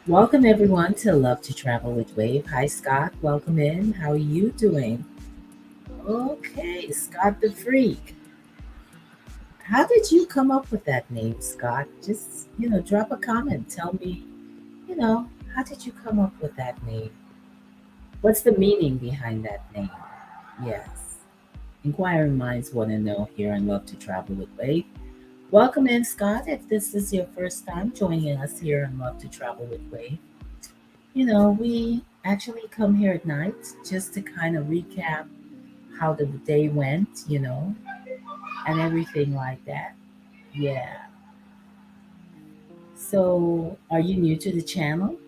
Welcome everyone to Love to Travel with Wave. Hi Scott, welcome in. How are you doing? Okay, Scott the Freak. How did you come up with that name, Scott? Just, drop a comment. Tell me, you know, how did you come up with that name? What's the meaning behind that name? Yes. Inquiring minds want to know here on Love to Travel with Wave. Welcome in, Scott. If this is your first time joining us here on Love to Travel with Wave. We actually come here at night just to kind of recap how the day went, and everything like that. Yeah. So, are you new to the channel?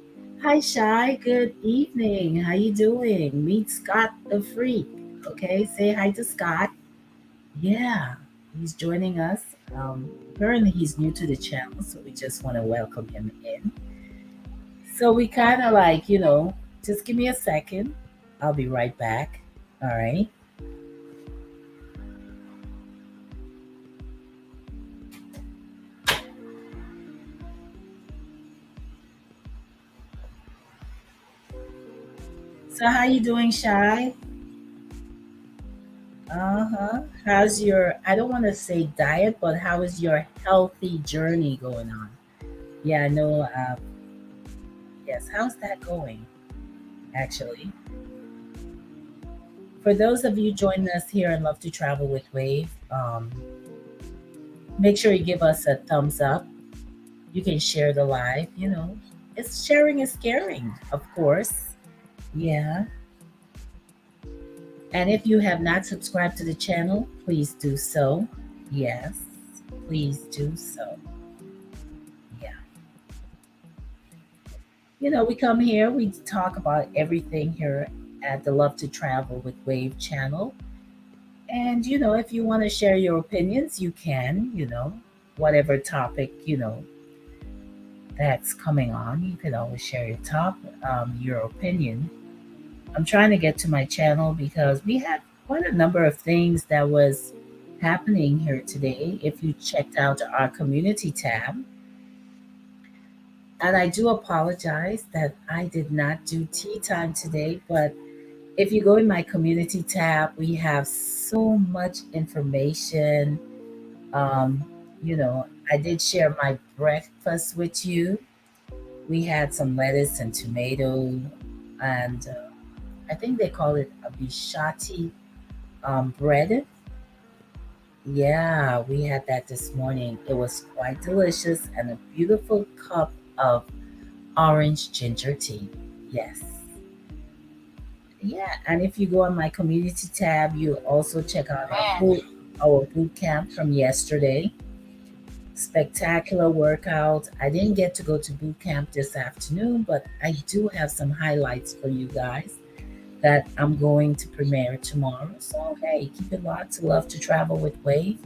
Hi, Shy. Good evening. How you doing? Meet Scott the Freak. Okay, say hi to Scott. Yeah, he's joining us. Apparently, he's new to the channel, so we just want to welcome him in. So we kind of like, just give me a second. I'll be right back. All right. So how you doing, Shy? Uh-huh. How's your, I don't want to say diet, but how is your healthy journey going on? Yeah, I know. Yes, how's that going, actually? For those of you joining us here and love to travel with Wave, make sure you give us a thumbs up. You can share the live, It's sharing is caring, of course. Yeah. And if you have not subscribed to the channel, please do so. Yes, please do so. Yeah. We come here, we talk about everything here at the Love to Travel with Wave channel. And, if you want to share your opinions, you can, whatever topic, that's coming on, you can always share your opinion. I'm trying to get to my channel because we had quite a number of things that was happening here today. If you checked out our community tab, and I do apologize that I did not do tea time today, but if you go in my community tab, we have so much information. Um, I did share my breakfast with you. We had some lettuce and tomato, and I think they call it a bishati bread. Yeah, we had that this morning. It was quite delicious and a beautiful cup of orange ginger tea. Yes. Yeah, and if you go on my community tab, you also check out our boot camp from yesterday. Spectacular workout. I didn't get to go to boot camp this afternoon, but I do have some highlights for you guys that I'm going to premiere tomorrow. So hey, keep it locked to Love to Travel with Wave,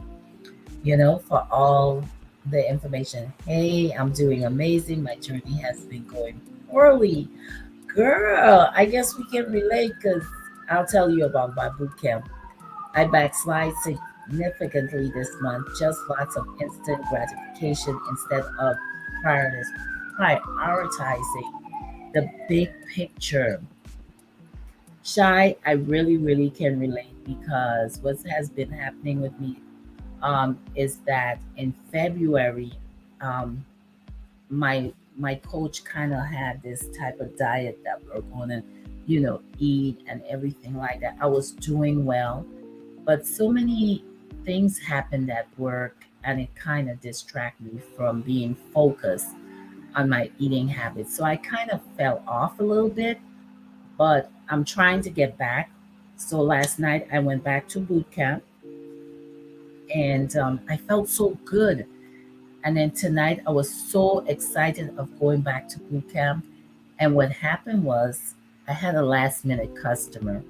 for all the information. Hey, I'm doing amazing. My journey has been going poorly. Girl, I guess we can relate because I'll tell you about my boot camp. I backslide significantly this month, just lots of instant gratification instead of prioritizing the big picture. Shy, I really, really can relate because what has been happening with me is that in February, um, my coach kind of had this type of diet that we're gonna, eat and everything like that. I was doing well, but so many things happened at work, and it kind of distracted me from being focused on my eating habits. So I kind of fell off a little bit, but I'm trying to get back. So last night I went back to boot camp, and I felt so good. And then tonight I was so excited of going back to boot camp. And what happened was I had a last minute customer.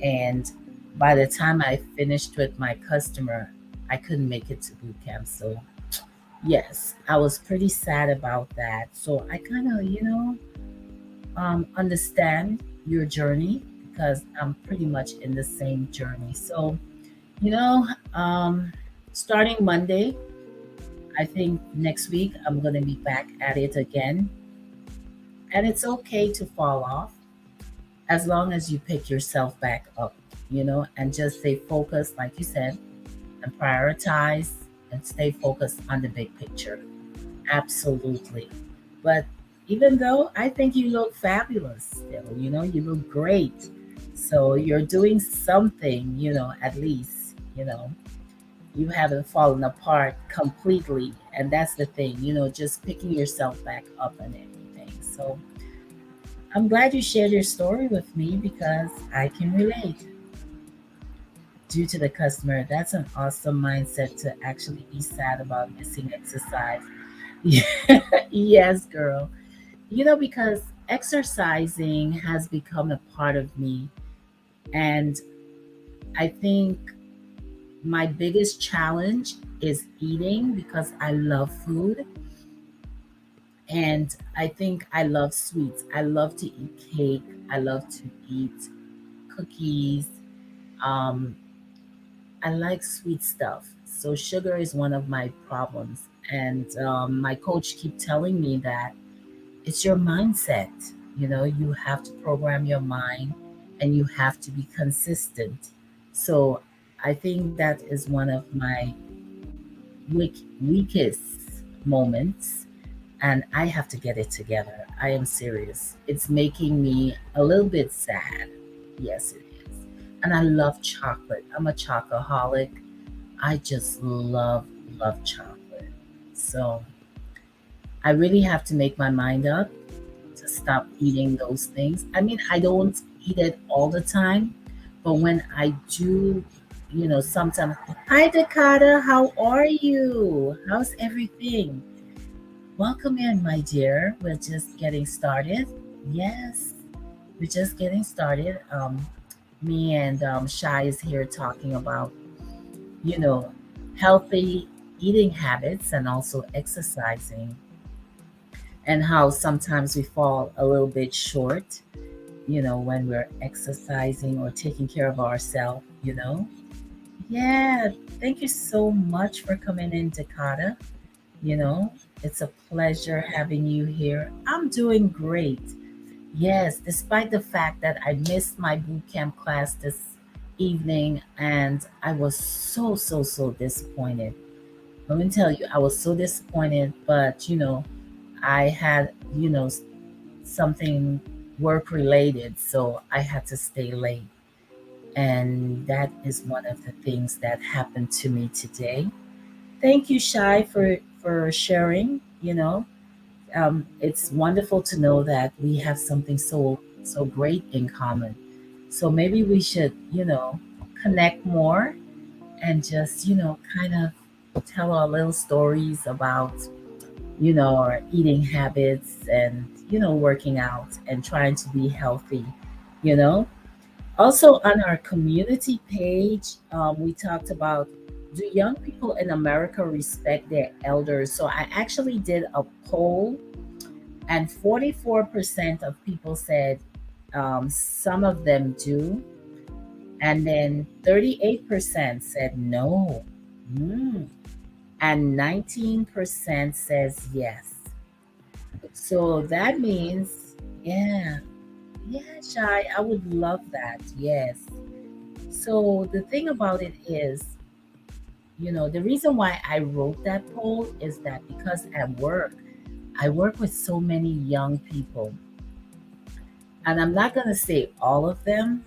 And by the time I finished with my customer, I couldn't make it to boot camp. So, yes, I was pretty sad about that. So, I kind of, understand your journey because I'm pretty much in the same journey. So, you know, um, starting Monday, I think next week I'm going to be back at it again. And it's okay to fall off as long as you pick yourself back up, and just stay focused, like you said, and prioritize and stay focused on the big picture. Absolutely. But even though I think you look fabulous still, you look great. So you're doing something, at least, you haven't fallen apart completely. And that's the thing, just picking yourself back up and everything. So I'm glad you shared your story with me because I can relate. Due to the customer, that's an awesome mindset to actually be sad about missing exercise. Yes, girl. Because exercising has become a part of me. And I think my biggest challenge is eating because I love food. And I think I love sweets. I love to eat cake. I love to eat cookies. Um, I like sweet stuff. So sugar is one of my problems. And my coach keep telling me that it's your mindset. You have to program your mind and you have to be consistent. So I think that is one of my weakest moments, and I have to get it together. I am serious. It's making me a little bit sad. Yes, it is. And I love chocolate. I'm a chocoholic. I just love chocolate. So I really have to make my mind up to stop eating those things. I mean, I don't eat it all the time, but when I do, sometimes, hi Dakota, how are you? How's everything? Welcome in, my dear. We're just getting started. Yes, we're just getting started. Me and Shai is here talking about, you know, healthy eating habits and also exercising, and how sometimes we fall a little bit short, when we're exercising or taking care of ourselves. Yeah, thank you so much for coming in, Dakota. You know, it's a pleasure having you here. I'm doing great. Yes, despite the fact that I missed my boot camp class this evening and I was so, so, so disappointed. Let me tell you, I was so disappointed, but I had, something work related, so I had to stay late. And that is one of the things that happened to me today. Thank you, Shai, for sharing. It's wonderful to know that we have something so great in common. So maybe we should, connect more and just, kind of tell our little stories about, our eating habits and, working out and trying to be healthy, you know. Also, on our community page, we talked about, do young people in America respect their elders? So I actually did a poll, and 44% of people said some of them do, and then 38% said no. Mm. And 19% says yes. So that means, yeah, yeah, Shai, I would love that. Yes. So the thing about it is, the reason why I wrote that poll is that because at work, I work with so many young people. And I'm not going to say all of them,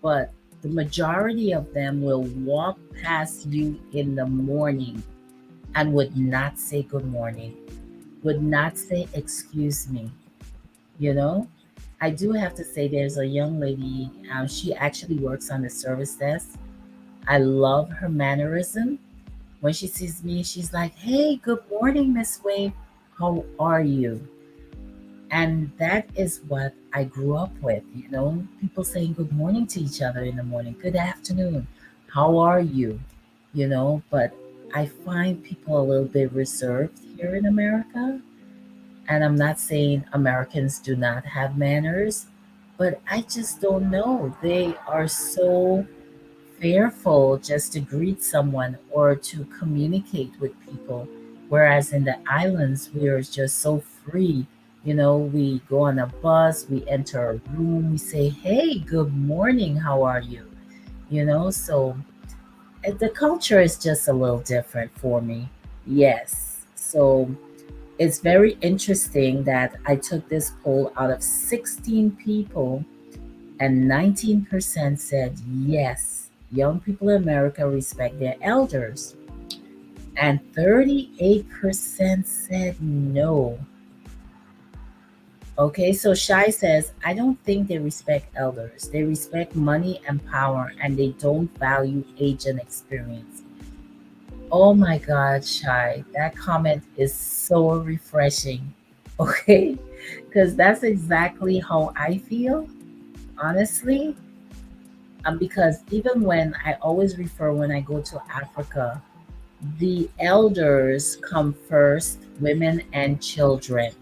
but the majority of them will walk past you in the morning and would not say good morning, would not say excuse me. You know, I do have to say there's a young lady, she actually works on the service desk. I love her mannerism. When she sees me, she's like, "Hey, good morning, Miss Wade. How are you?" And that is what I grew up with, people saying good morning to each other in the morning, good afternoon, how are you? But I find people a little bit reserved here in America. And I'm not saying Americans do not have manners, but I just don't know. They are so fearful just to greet someone or to communicate with people. Whereas in the islands, we are just so free We go on a bus, we enter a room, we say, "Hey, good morning, how are you?" So the culture is just a little different for me. Yes. So it's very interesting that I took this poll out of 16 people, and 19% said yes, young people in America respect their elders, and 38% said no. Okay, so Shai says, I don't think they respect elders. They respect money and power, and they don't value age and experience. Oh my God, Shai, that comment is so refreshing. Okay, because that's exactly how I feel, honestly. Because even when I always refer when I go to Africa, the elders come first, women and children.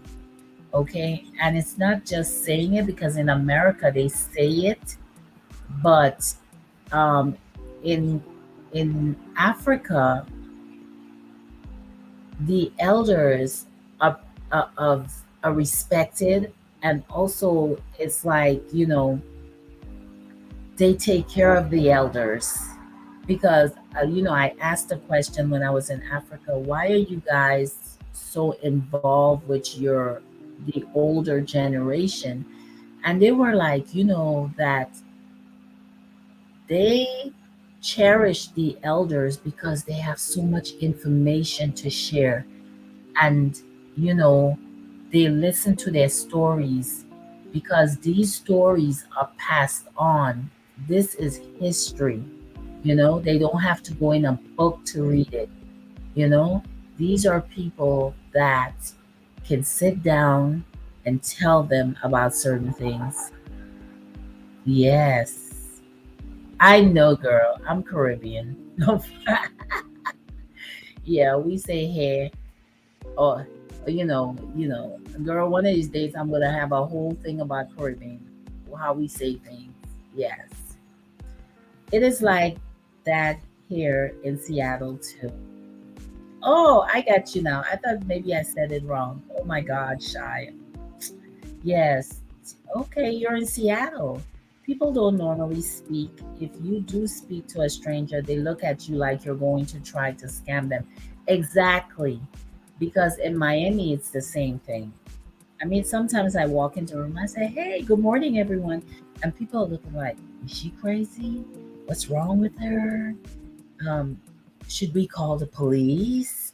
Okay, and it's not just saying it because in America they say it, but um, in Africa, the elders are, are respected, and also it's like they take care of the elders because I asked a question when I was in Africa, why are you guys so involved with the older generation? And they were like, that they cherish the elders because they have so much information to share, and you know they listen to their stories because these stories are passed on. This is history. They don't have to go in a book to read it. you know these are people that can sit down and tell them about certain things. Yes, I know, girl, I'm Caribbean. Yeah, we say hey, or girl, one of these days I'm gonna have a whole thing about Caribbean, how we say things. Yes, it is like that here in Seattle too. Oh, I got you now. I thought maybe I said it wrong. Oh my God, Shy. Yes. Okay, you're in Seattle. People don't normally speak. If you do speak to a stranger, they look at you like you're going to try to scam them. Exactly. Because in Miami, it's the same thing. I mean, sometimes I walk into a room, I say, "Hey, good morning, everyone." And people are looking like, "Is she crazy? What's wrong with her? Um, should we call the police?"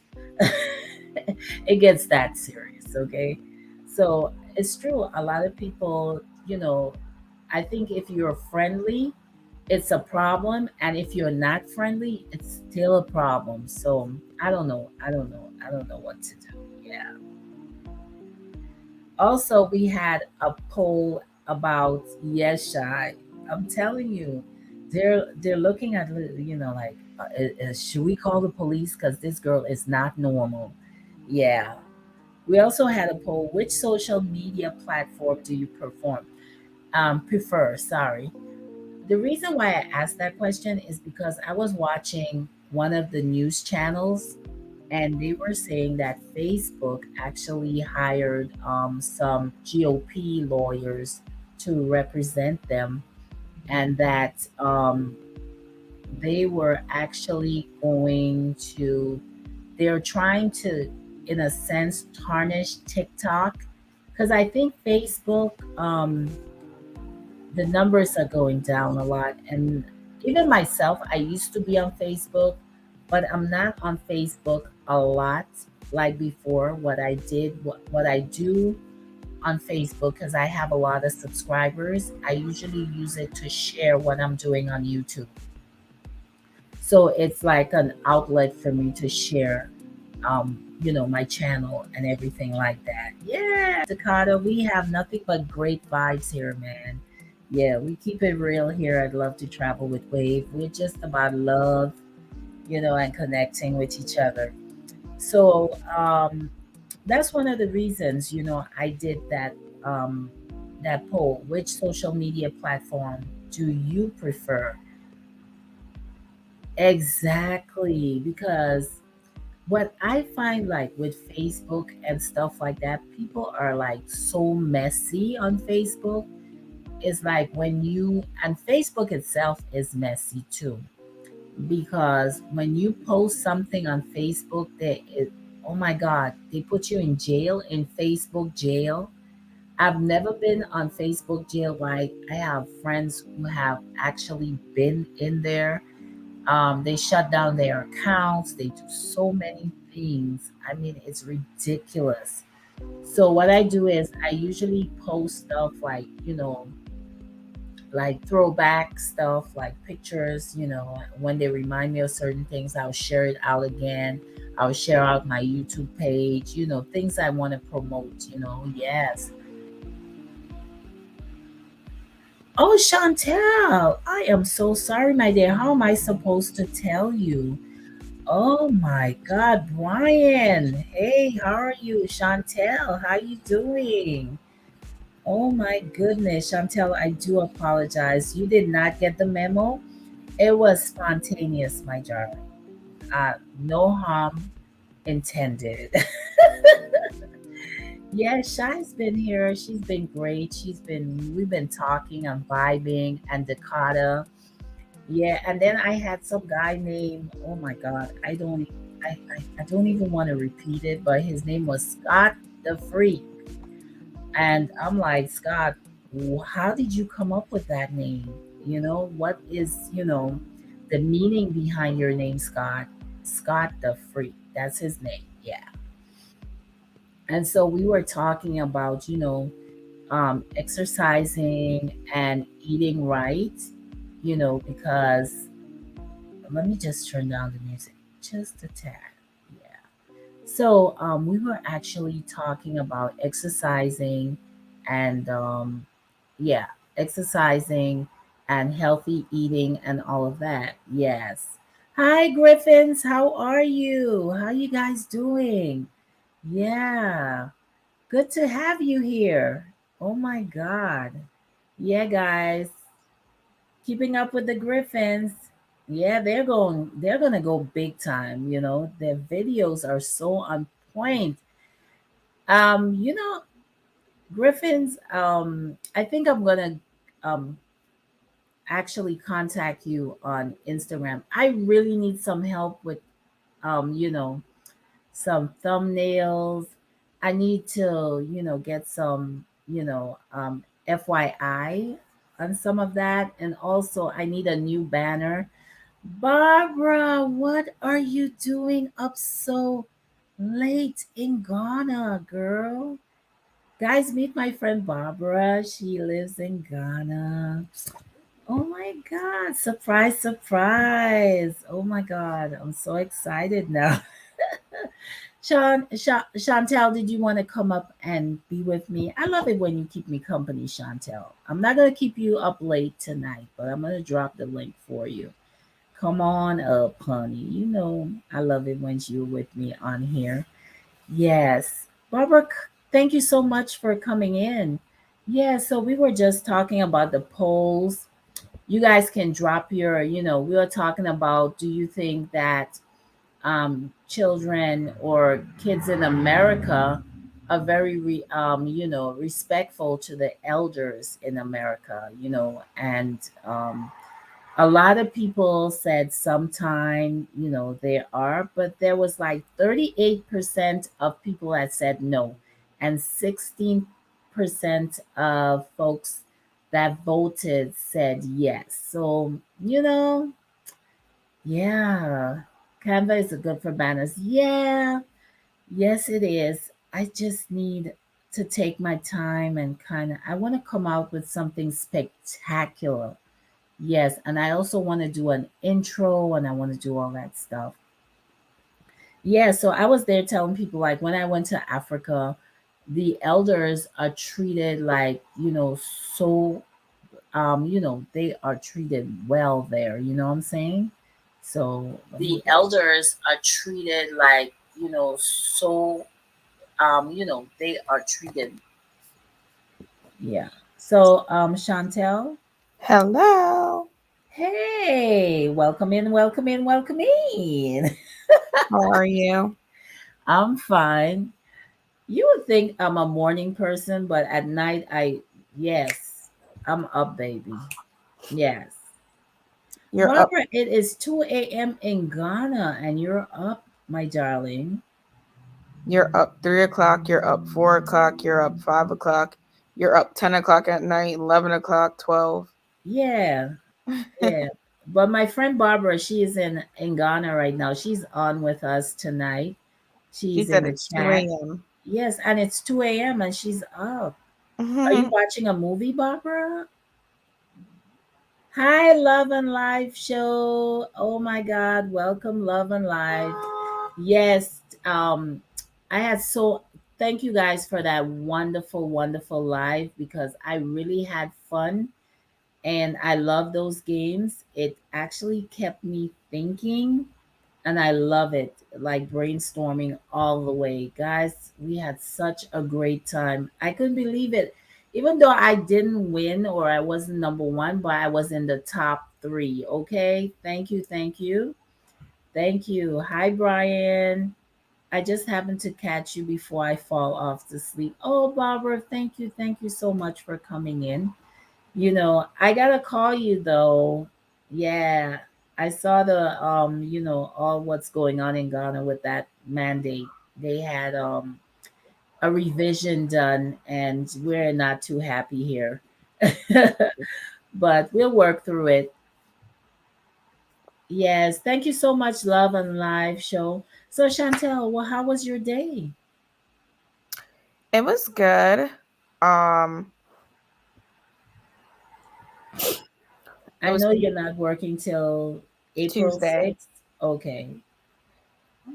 It gets that serious, okay? So it's true. A lot of people, I think if you're friendly, it's a problem. And if you're not friendly, it's still a problem. So I don't know. I don't know. I don't know what to do. Yeah. Also, we had a poll about Yeshai. I'm telling you, they're looking at, like, should we call the police because this girl is not normal? Yeah. We also had a poll: which social media platform do you prefer? Sorry. The reason why I asked that question is because I was watching one of the news channels, and they were saying that Facebook actually hired some GOP lawyers to represent them, and that they were actually they're trying to, in a sense, tarnish TikTok. Because I think Facebook, the numbers are going down a lot. And even myself, I used to be on Facebook, but I'm not on Facebook a lot like before. What I do on Facebook, because I have a lot of subscribers, I usually use it to share what I'm doing on YouTube. So it's like an outlet for me to share, my channel and everything like that. Yeah, Takata, we have nothing but great vibes here, man. Yeah, we keep it real here. I'd love to travel with Wave. We're just about love, and connecting with each other. So that's one of the reasons, I did that poll. Which social media platform do you prefer? Exactly, because What I find like with Facebook and stuff like that, people are like so messy on Facebook. It's like when you, and Facebook itself is messy too, because when you post something on Facebook, oh my God, they put you in jail, in Facebook jail. I've never been on Facebook jail. Like I have friends who have actually been in there. They shut down their accounts. They do so many things. I mean, it's ridiculous. So what I do is I usually post stuff like, like throwback stuff, like pictures, when they remind me of certain things, I'll share it out again. I'll share out my YouTube page, things I want to promote. Yes. Oh, Chantel, I am so sorry, my dear. How am I supposed to tell you? Oh my God, Brian. Hey, how are you? Chantel, how you doing? Oh my goodness, Chantel, I do apologize. You did not get the memo. It was spontaneous, my darling. Uh, no harm intended. Yeah, Shai's been here. She's been great. We've been talking and vibing and Dakota. Yeah, and then I had some guy named, oh my God, I don't even want to repeat it, but his name was Scott the Freak. And I'm like, Scott, how did you come up with that name? What is, the meaning behind your name, Scott? Scott the Freak. That's his name. Yeah. And so we were talking about, exercising and eating right, because let me just turn down the music just a tad. Yeah. So we were actually talking about exercising and yeah, exercising and healthy eating and all of that. Yes. Hi Griffins, how are you? How you guys doing? Yeah. Good to have you here. Oh my God. Yeah, guys. Keeping up with the Griffins. Yeah, they're gonna go big time, Their videos are so on point. Um, you know, Griffins, I think I'm gonna um actually contact you on Instagram. I really need some help with um, you know, some thumbnails. I need to, get some, FYI on some of that. And also, I need a new banner. Barbara, what are you doing up so late in Ghana, girl? Guys, meet my friend Barbara. She lives in Ghana. Oh my God, surprise, surprise. Oh my God, I'm so excited now. Chantel, did you want to come up and be with me? I love it when you keep me company, Chantel. I'm not going to keep you up late tonight, but I'm going to drop the link for you. Come on up, honey. I love it when you're with me on here. Yes. Barbara, thank you so much for coming in. Yeah, so we were just talking about the polls. You guys can drop we were talking about, do you think that children or kids in America are very, respectful to the elders in America, and a lot of people said sometime, they are, but there was like 38% of people that said no, and 16% of folks that voted said yes. So, yeah, Canva is good for banners. Yeah, yes, it is. I just need to take my time and I want to come out with something spectacular. Yes, and I also want to do an intro and I want to do all that stuff. Yeah, so I was there telling people like when I went to Africa, the elders are treated like, so they are treated well there, you know what I'm saying? So the elders are treated like, so they are treated. Yeah. So Chantel, Hello. hey, welcome in, welcome in, welcome in. How are you? I'm fine. You would think I'm a morning person, but at night, yes, I'm up, baby. Yes. You're up. Barbara, it is 2 a.m. in Ghana, and you're up, my darling. You're up 3 o'clock. You're up 4 o'clock. You're up 5 o'clock. You're up 10 o'clock at night. 11 o'clock. 12. Yeah, yeah. But my friend Barbara, she is in Ghana right now. She's on with us tonight. She She's in said the it's two chat. a.m. Yes, and it's 2 a.m. and she's up. Are you watching a movie, Barbara? Hi, Love and Life show. Oh my God, welcome, Love and Life. Yes, I had so thank you guys for that wonderful, wonderful live because I really had fun and I love those games. It actually kept me thinking and I love it. Like brainstorming all the way. Guys, we had such a great time. I couldn't believe it. Even though I didn't win or I wasn't number one, but I was in the top three. Okay. Thank you. Thank you. Thank you. Hi, Brian. I just happened to catch you before I fall off to sleep. Oh, Barbara, thank you. Thank you so much for coming in. I gotta call you though. Yeah, I saw all what's going on in Ghana with that mandate. They had a revision done, and we're not too happy here. But we'll work through it. Yes, thank you so much, Love and Live show. So Chantel, well, how was your day? It was good. Um, it I was know you're not working till April Tuesday. 6th. Okay.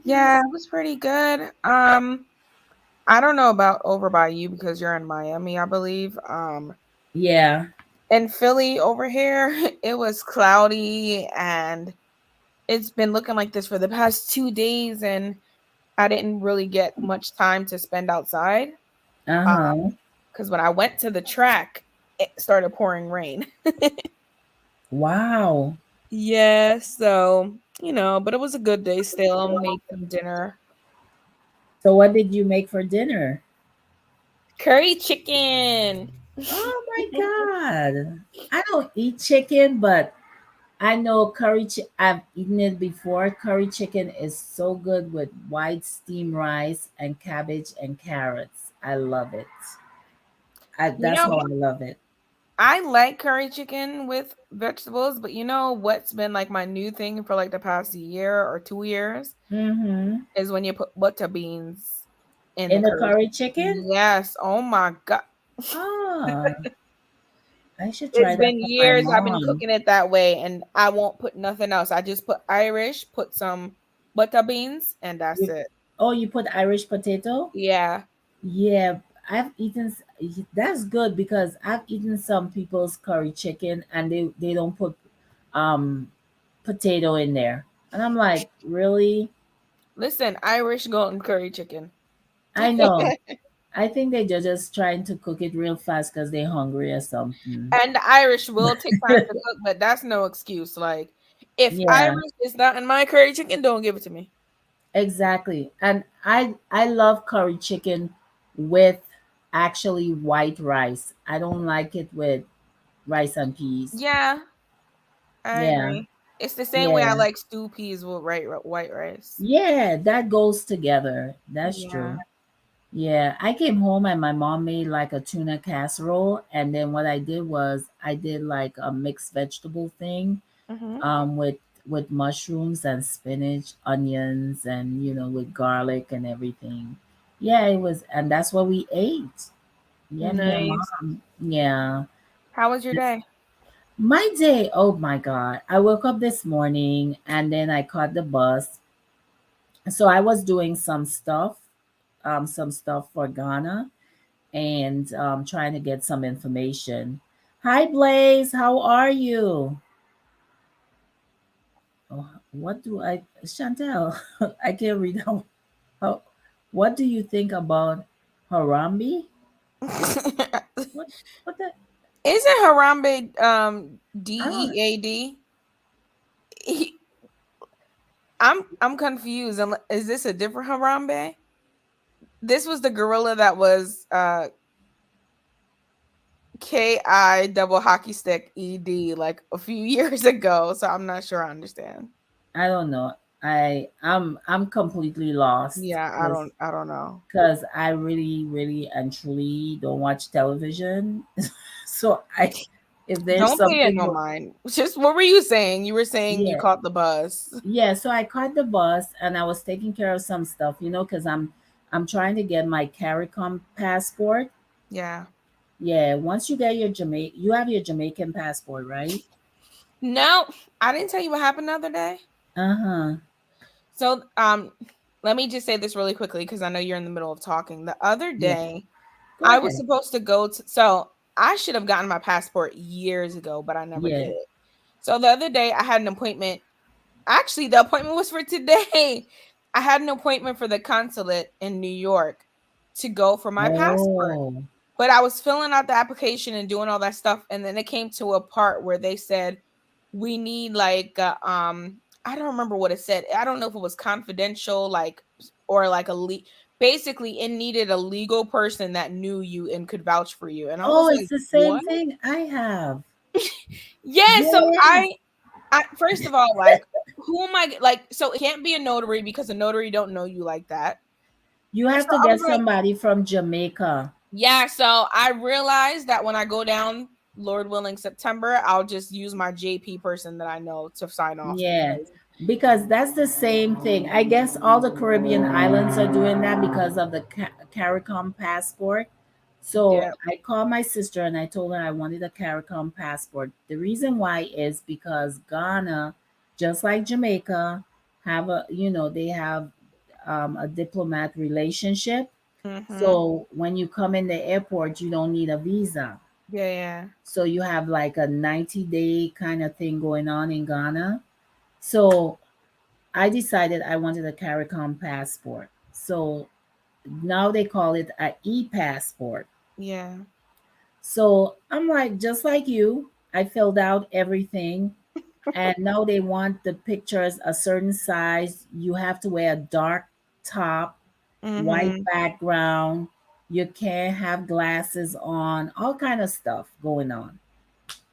Yeah, it was pretty good. I don't know about over by you because you're in Miami, I believe. Yeah. In Philly over here, it was cloudy and it's been looking like this for the past 2 days, and I didn't really get much time to spend outside. Uh-huh. Because when I went to the track, it started pouring rain. Wow. Yeah, so but it was a good day still. Made some dinner. So what did you make for dinner? Curry chicken. Oh my God. I don't eat chicken, but I know I've eaten it before. Curry chicken is so good with white steamed rice and cabbage and carrots. I love it. You That's know, how I love it. I like curry chicken with vegetables, but you know what's been like my new thing for like the past year or 2 years Mm-hmm. is when you put butter beans in In the the curry. curry chicken? Yes. Oh my God. Ah, I should try It's that been for my years I've been mom. cooking it that way, and I won't put nothing else. I just put Irish, put some butter beans, and that's You, it. oh, you put Irish potato? Yeah. Yeah, I've eaten. That's good because I've eaten some people's curry chicken and they don't put um potato in there, and I'm like, really? Listen, Irish golden curry chicken. I know. I think they're just trying to cook it real fast because they're hungry or something. And the Irish will take time to cook, but that's no excuse. Like, if Yeah, Irish is not in my curry chicken, don't give it to me. exactly. And I love curry chicken with actually white rice. I don't like it with rice and peas. Yeah, I Yeah, agree. It's the same way I yeah. like stew peas with white rice. Yeah, that goes together. That's Yeah. true. Yeah, I came home and my mom made like a tuna casserole, and then what I did was I did like a mixed vegetable thing, Hmm. with mushrooms and spinach, onions, and with garlic and everything. Yeah, it was, and that's what we ate. Yeah, me and Nice. mom. Yeah. How was your day? My day, oh my God. I woke up this morning and then I caught the bus. So I was doing some stuff for Ghana and trying to get some information. Hi, Blaze. How are you? Oh, what do I, Chantel? I can't read how. What do you think about Harambe? What? What the? Isn't Harambe I don't. DEAD? He- I'm confused. Is this a different Harambe? This was the gorilla that was KI double hockey stick ED like a few years ago. So I'm not sure I understand. I don't know. I'm completely lost Yeah, I don't know. because I really and truly don't watch television. So I if there's Don't pay it something no mind. Just what were you saying? You were saying you yeah. caught the bus. Yeah, so I caught the bus and I was taking care of some stuff, because I'm trying to get my CARICOM passport. Yeah. Yeah, once you get you have your Jamaican passport, right? No, I didn't tell you what happened the other day. Uh-huh. So, let me just say this really quickly because I know you're in the middle of talking. The other Yeah. day, Go I was ahead. supposed to go to, so I should have gotten my passport years ago, but I never Yeah. did. So the other day, I had an appointment. Actually, the appointment was for today. I had an appointment for the consulate in New York to go for my passport. Oh. But I was filling out the application and doing all that stuff, and then it came to a part where they said we need like I don't remember what it said. I don't know if it was confidential, like or like basically it needed a legal person that knew you and could vouch for you. And I Oh, was it's like, the same what? thing I have. Yeah, so Yeah. I first of all, like, who am I like? So it can't be a notary because a notary don't know you like that. You So have to I was get like, somebody from Jamaica. yeah, so I realized that when I go down, Lord willing, September, I'll just use my JP person that I know to sign off Yeah, because because that's the same thing. I guess all the Caribbean islands are doing that because of the CARICOM passport. So yeah. I called my sister and I told her I wanted a CARICOM passport. The reason why is because Ghana, just like Jamaica, they have a diplomat relationship. Mm-hmm. So when you come in the airport, you don't need a visa. Yeah, yeah. So you have like a 90-day kind of thing going on in Ghana. So I decided I wanted a CARICOM passport. So now they call it a e-passport. Yeah. So I'm like, just like you, I filled out everything. And now they want the pictures a certain size. You have to wear a dark top, white Mm-hmm. background. You can't have glasses on, all kind of stuff going on.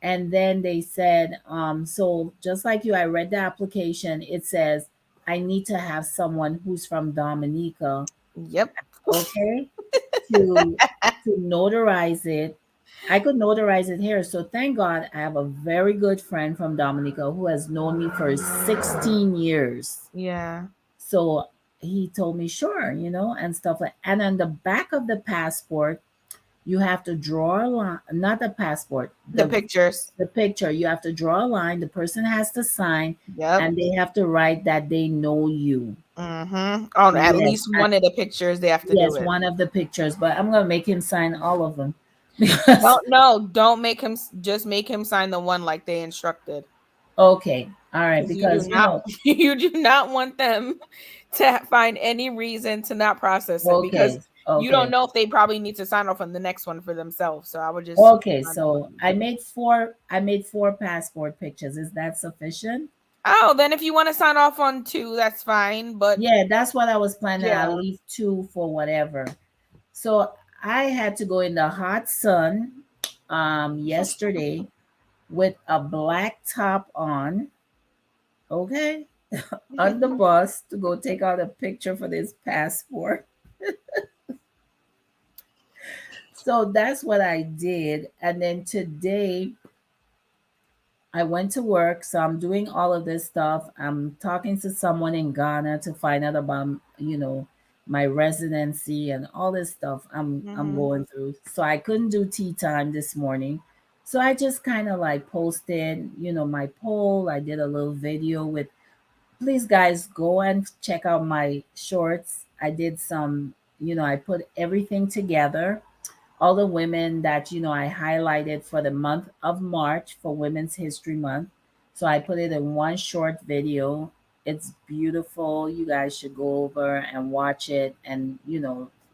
And then they said, so just like you, I read the application. It says, I need to have someone who's from Dominica, Yep. okay, to notarize it. I could notarize it here. So thank God I have a very good friend from Dominica who has known me for 16 years. Yeah. So he told me, sure, and stuff like. And on the back of the passport, you have to draw a line, not the passport, The pictures. the picture. You have to draw a line. The person has to sign, Yep. and they have to write that they know you. Mm-hmm. On at Yes, least one of the pictures, they have to do yes, it. one of the pictures. But I'm gonna make him sign all of them because Don't make him. Just make him sign the one like they instructed, okay, all right, because you do because not you do not want them to find any reason to not process it because okay, you don't okay, know if they probably need to sign off on the next one for themselves. So I would just okay. sign the one So you I do. made four. I made four passport pictures. Is that sufficient? Oh, then if you want to sign off on two, that's fine. But Yeah, that's what I was planning. I'll yeah, leave two for whatever. So I had to go in the hot sun yesterday with a black top on, okay, on the bus to go take out a picture for this passport. So that's what I did. And then today I went to work. So I'm doing all of this stuff. I'm talking to someone in Ghana to find out about, my residency and all this stuff I'm hmm going through. So I couldn't do tea time this morning. So I just kind of like posted, my poll. I did a little video with please guys go and check out my shorts. I did some, I put everything together, all the women that I highlighted for the month of March for Women's History Month. So I put it in one short video. It's beautiful. You guys should go over and watch it and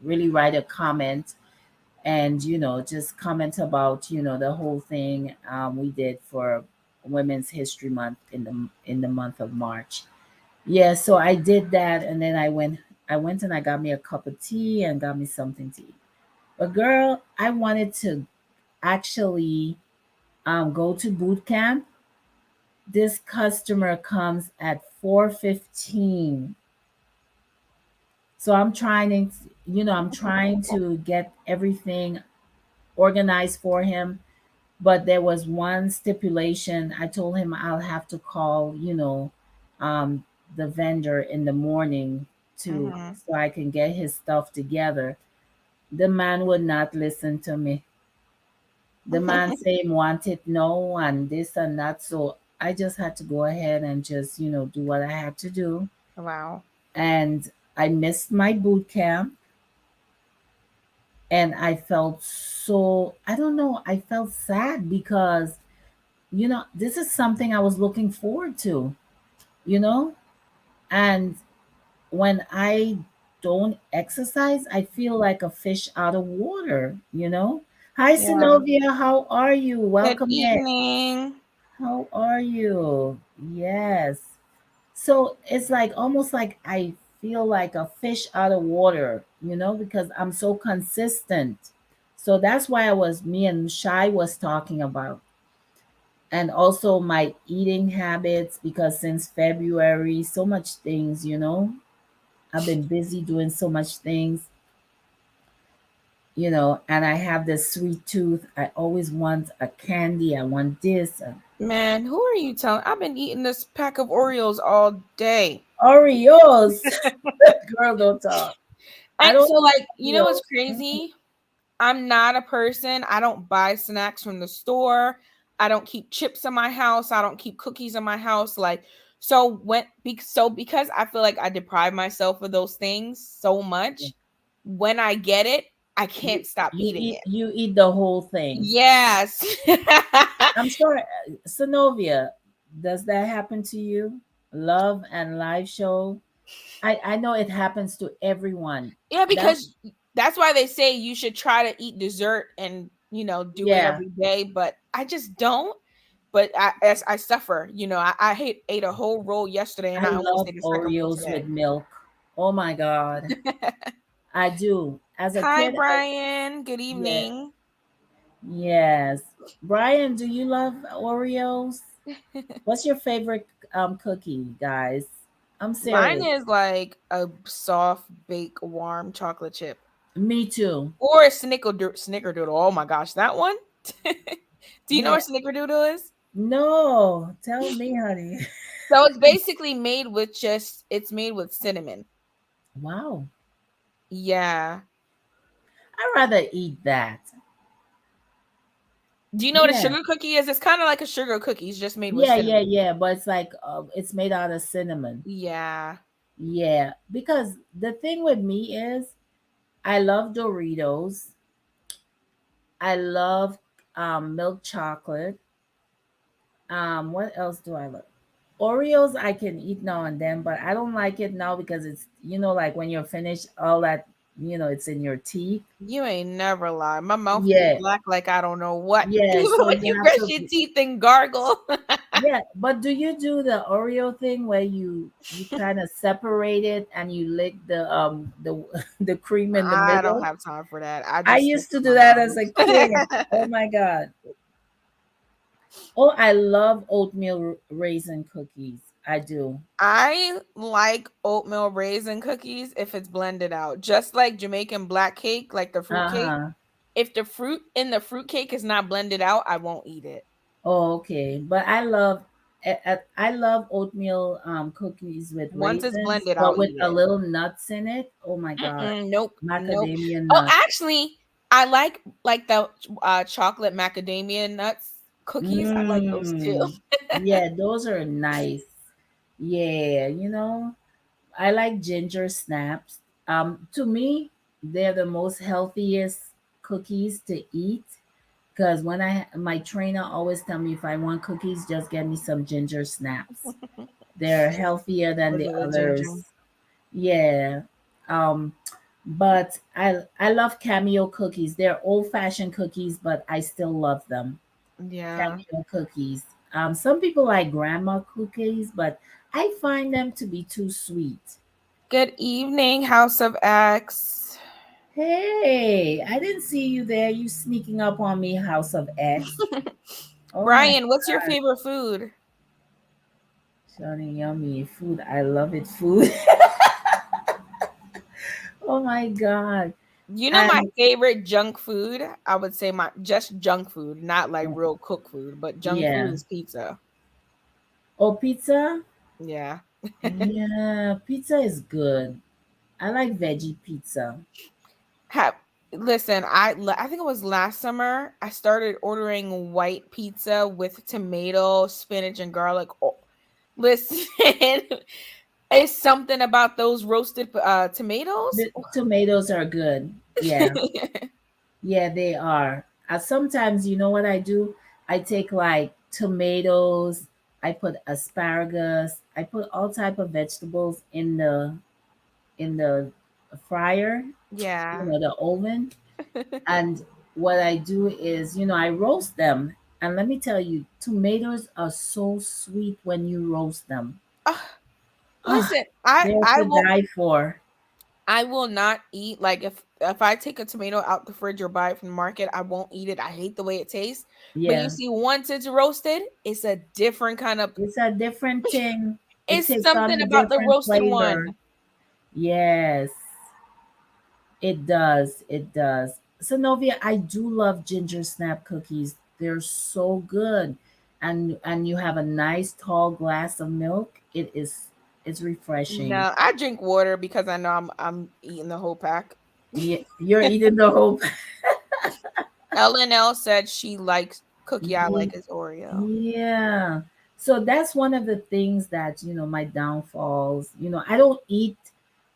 really write a comment and just comment about the whole thing we did for Women's History Month in the month of March. Yeah, so I did that, and then I went and I got me a cup of tea and got me something to eat. But girl, I wanted to actually go to boot camp. This customer comes at 4:15. So I'm trying to get everything organized for him, but there was one stipulation. I told him I'll have to call, um, the vendor in the morning to Mm-hmm. so I can get his stuff together. The man would not listen to me. The man saying wanted no and this and that. So I just had to go ahead and just, do what I had to do. Wow. And I missed my boot camp, and I felt so, I don't know, I felt sad because, this is something I was looking forward to, you know? And when I don't exercise, I feel like a fish out of water. Hi, Yeah. Synovia. How are you? Good Welcome in. evening. How are you? Yes. So it's like almost like I feel like a fish out of water, because I'm so consistent. So that's why me and Shai was talking about. And also my eating habits, because since February, so much things. I've been busy doing so much things, and I have this sweet tooth. I always want a candy. I want this. Man, who are you telling? I've been eating this pack of Oreos all day. Oreos. Girl, don't talk. I And don't so, eat like, you know what's Oreos. Mhm. crazy? I'm not a person. I don't buy snacks from the store. I don't keep chips in my house. I don't keep cookies in my house. Like, because I feel like I deprive myself of those things so much. When I get it, I You can't stop you eating eat it. you eat the whole thing. Yes. I'm sorry, Synovia, does that happen to you? Love and live show. I know it happens to everyone. Yeah, That's because that's why they say you should try to eat dessert and do it yeah. every day. But I just don't. But as I suffer, I ate a whole roll yesterday, and I I almost love ate a second roll Oreos with today. milk. Oh my God. I do. As a Hi, kid, Brian. Good yeah, evening. yes. Brian, do you love Oreos? What's your favorite cookie, guys? I'm Mine serious. is like a soft, baked, warm chocolate chip Me too. or a snickerdoodle. Oh my gosh, that one. Do you know Yeah. what snickerdoodle is? No, tell me, honey. So it's basically it's made with cinnamon. Wow. Yeah. I'd rather eat that. Do you know what a Yeah. sugar cookie is? It's kind of like a sugar cookie. It's just made with Yeah, yeah, cinnamon. yeah. But it's like it's made out of cinnamon. Yeah. Yeah. Because the thing with me is I love Doritos. I love milk chocolate. What else do I love? Oreos I can eat now and then, but I don't like it now because it's like when you're finished, all that, it's in your teeth. You ain't never lie. My mouth be Yeah. black like I don't know what. Yeah. So When you you have brush to your teeth and gargle. yeah, but do you do the Oreo thing where you kind of separate it and you lick the the cream in the I don't middle? have time for that. I I just stick used to to do my that as a kid. mouth. Oh my God. Oh, I love oatmeal raisin cookies. I do. I like oatmeal raisin cookies if it's blended out, just like Jamaican black cake, like the fruit cake. Uh-huh. If the fruit in the fruit cake is not blended out, I won't eat it. Oh, okay. But I love oatmeal cookies with Once it's raisins, blended, but I'll with eat a it. little nuts in it. Oh my God. Nope, nope. Macadamia Oh, nuts. actually, I like the chocolate macadamia nuts cookies. I like those too. Mm. Yeah, those are nice. Yeah, I like ginger snaps. To me, they're the most healthiest cookies to eat because when my trainer always tell me if I want cookies, just get me some ginger snaps. They're healthier than A the little ginger. others. Yeah. Um, but I love Cameo cookies. They're old-fashioned cookies, but I still love them. Yeah. Cameo cookies. Some people like grandma cookies, but I find them to be too sweet. Good evening, House of X. Hey, I didn't see you there. You sneaking up on me, House of X. Oh my Brian, what's your God. favorite food? Johnny Yummy food. I love it. Food. Oh my God. You know my And favorite junk food? I would say my just junk food, not like real cook food, but junk food yeah. is pizza. Oh, pizza. Yeah. Yeah, pizza is good. I like veggie pizza. Have listen, I think it was last summer I started ordering white pizza with tomato, spinach, and garlic. Oh, listen, it's something about those roasted tomatoes. The tomatoes are good. Yeah. Yeah, they are. Sometimes, you know what I do? I take like tomatoes, I put asparagus, I put all type of vegetables in the fryer, Yeah. the oven. And what I do is, I roast them. And let me tell you, tomatoes are so sweet when you roast them. Ah, Ah, listen, I they're I to will die for. I will not eat like if I take a tomato out the fridge or buy it from the market, I won't eat it. I hate the way it tastes. But you Yeah. see, once it's roasted, it's a different kind of. It's a different thing. It It's takes on something a about the different roasted flavor. one. Yes, it does. It does. So Novia, I do love ginger snap cookies. They're so good. And you have a nice tall glass of milk. It's refreshing. No, I drink water because I know I'm eating the whole pack. Yeah, you're eating the whole. LNL said she likes cookie I like is Oreo. Yeah. So that's one of the things that, my downfalls. I don't eat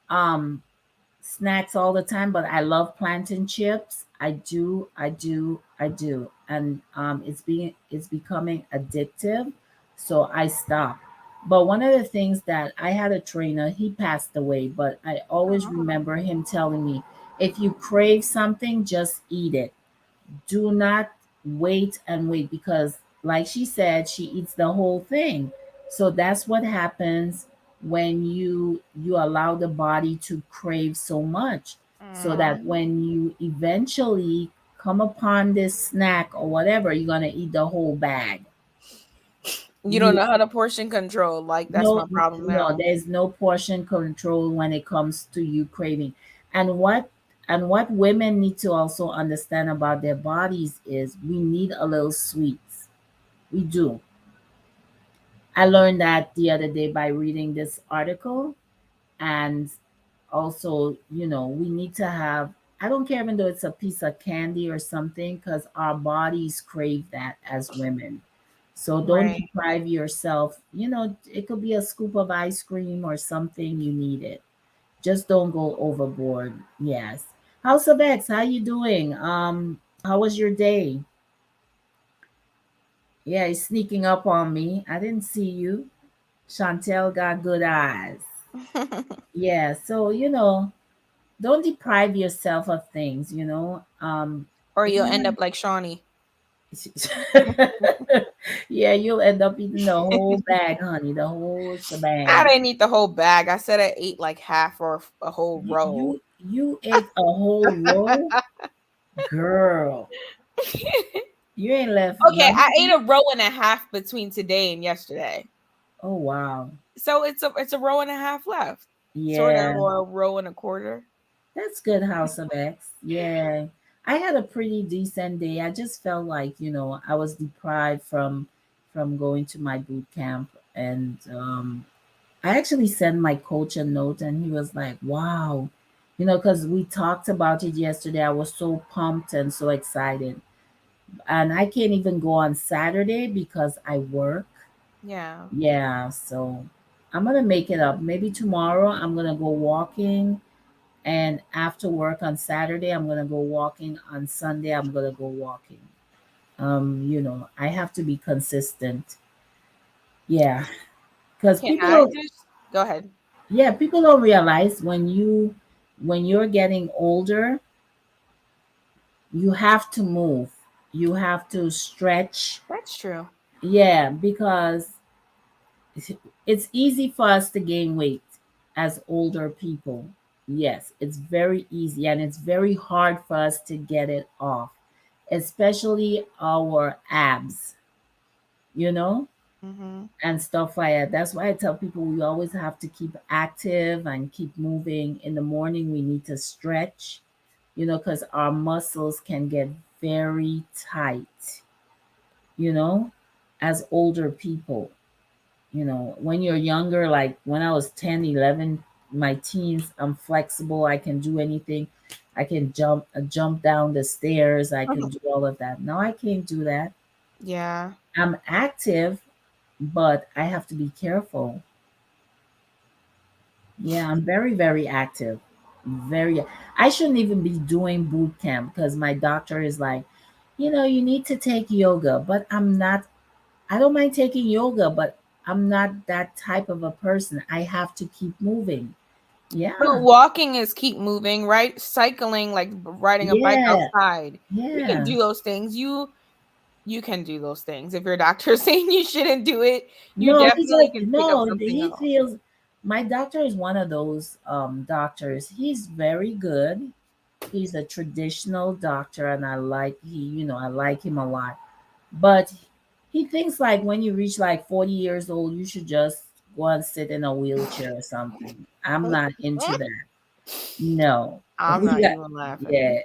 um snacks all the time, but I love plantain chips. I do. And it's becoming addictive. So I stop. But one of the things that I had a trainer, he passed away, but I always Oh. remember him telling me, if you crave something, just eat it. Do not wait and wait, because like she said, she eats the whole thing. So that's what happens when you allow the body to crave so much, so that Mm. when you eventually come upon this snack or whatever, you're going to eat the whole bag. You don't You know how to portion control. Like that's no, my problem no, now. there's no portion control when it comes to you craving. And what women need to also understand about their bodies is we need a little sweets. We do. I learned that the other day by reading this article. And also, we need to have, I don't care even though it's a piece of candy or something, because our bodies crave that as women. So don't Right. deprive yourself. It could be a scoop of ice cream or something, you need it. Just don't go overboard. Yes. House of X, how you doing? How was your day? Yeah, he's sneaking up on me. I didn't see you. Chantel got good eyes. Yeah, so don't deprive yourself of things. Or you'll end Even up like Shawnee. yeah, you'll end up eating the whole bag, honey, the whole I shebang. didn't eat the whole bag. I said I ate like half or a whole You row. you, you ate a whole roll, girl. You ain't left Okay, I ate nothing. a row and a half between today and yesterday. Oh wow, So it's a row and a half left. Sort of, yeah, or a row and a quarter. that's good, House of X. Yeah, I had a pretty decent day. I just felt like I was deprived from going to my boot camp. And I actually sent my coach a note, and he was like, wow, because we talked about it yesterday. I was so pumped and so excited. And I can't even go on Saturday because I work. Yeah. Yeah, so I'm going to make it up. Maybe tomorrow I'm going to go walking. And after work on Saturday, I'm going to go walking. On Sunday, I'm going to go walking. I have to be consistent. Yeah, because Can people I don't. just go ahead? Yeah, people don't realize when you're getting older, you have to move. You have to stretch. That's true. Yeah, because it's easy for us to gain weight as older people. Yes, it's very easy and it's very hard for us to get it off, especially our abs, you know, Mm-hmm. and stuff like that. That's why I tell people we always have to keep active and keep moving. In the morning, we need to stretch, because our muscles can get very tight, you know, as older people. When you're younger, like when I was 10, 11, my teens, I'm flexible. I can do anything. I can jump down the stairs. I can do all of that. Now I can't do that. Yeah. I'm active, but I have to be careful. Yeah, I'm very, very active. Very. I shouldn't even be doing boot camp because my doctor is like, you need to take yoga, but I'm not. I don't mind taking yoga, but I'm not that type of a person. I have to keep moving. But Yeah. walking is keep moving, right? Cycling, like riding a bike Yeah. outside. We can Yeah. do those things. You can do those things. If your doctor is saying you shouldn't do it, you No, he definitely does. can pick up No, something he else. feels my doctor is one of those doctors. He's very good. He's a traditional doctor and I like him a lot. But he thinks like when you reach like 40 years old, you should just go and sit in a wheelchair or something. I'm not into that. No. I'm We not got, even laughing. yeah.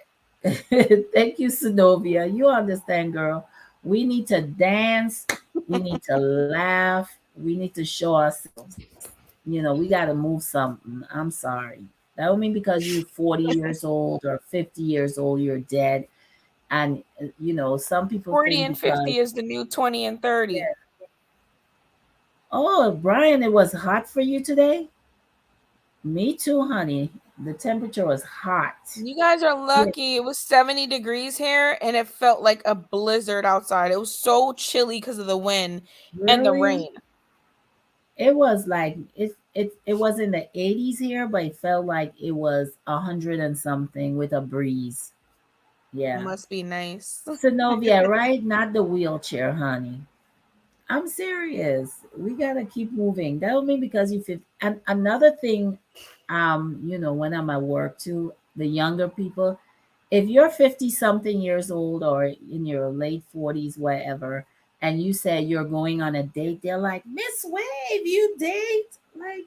Thank you, Synovia. You understand, girl. We need to dance. We need to laugh. We need to show ourselves. We got to move something. I'm sorry. That don't mean because you're 40 years old or 50 years old, you're dead. And, some people 40 think and because, 50 is the new 20 and 30. yeah. Oh, Brian, it was hot for you today? Me too, honey. The temperature was hot. You guys are Yeah. lucky. It was 70 degrees here and it felt like a blizzard outside. It was so chilly because of the wind and the Really? rain. It was like it was in the 80s here, but it felt like it was 100 and something with a breeze. Yeah. Must be nice. Synovia, right? Not the wheelchair, honey. I'm serious. We gotta keep moving. That don't mean because you fit. And another thing, when I'm at work too, the younger people, if you're 50 something years old or in your late 40s, whatever, and you say you're going on a date, they're like, Miss Wave, you date? Like,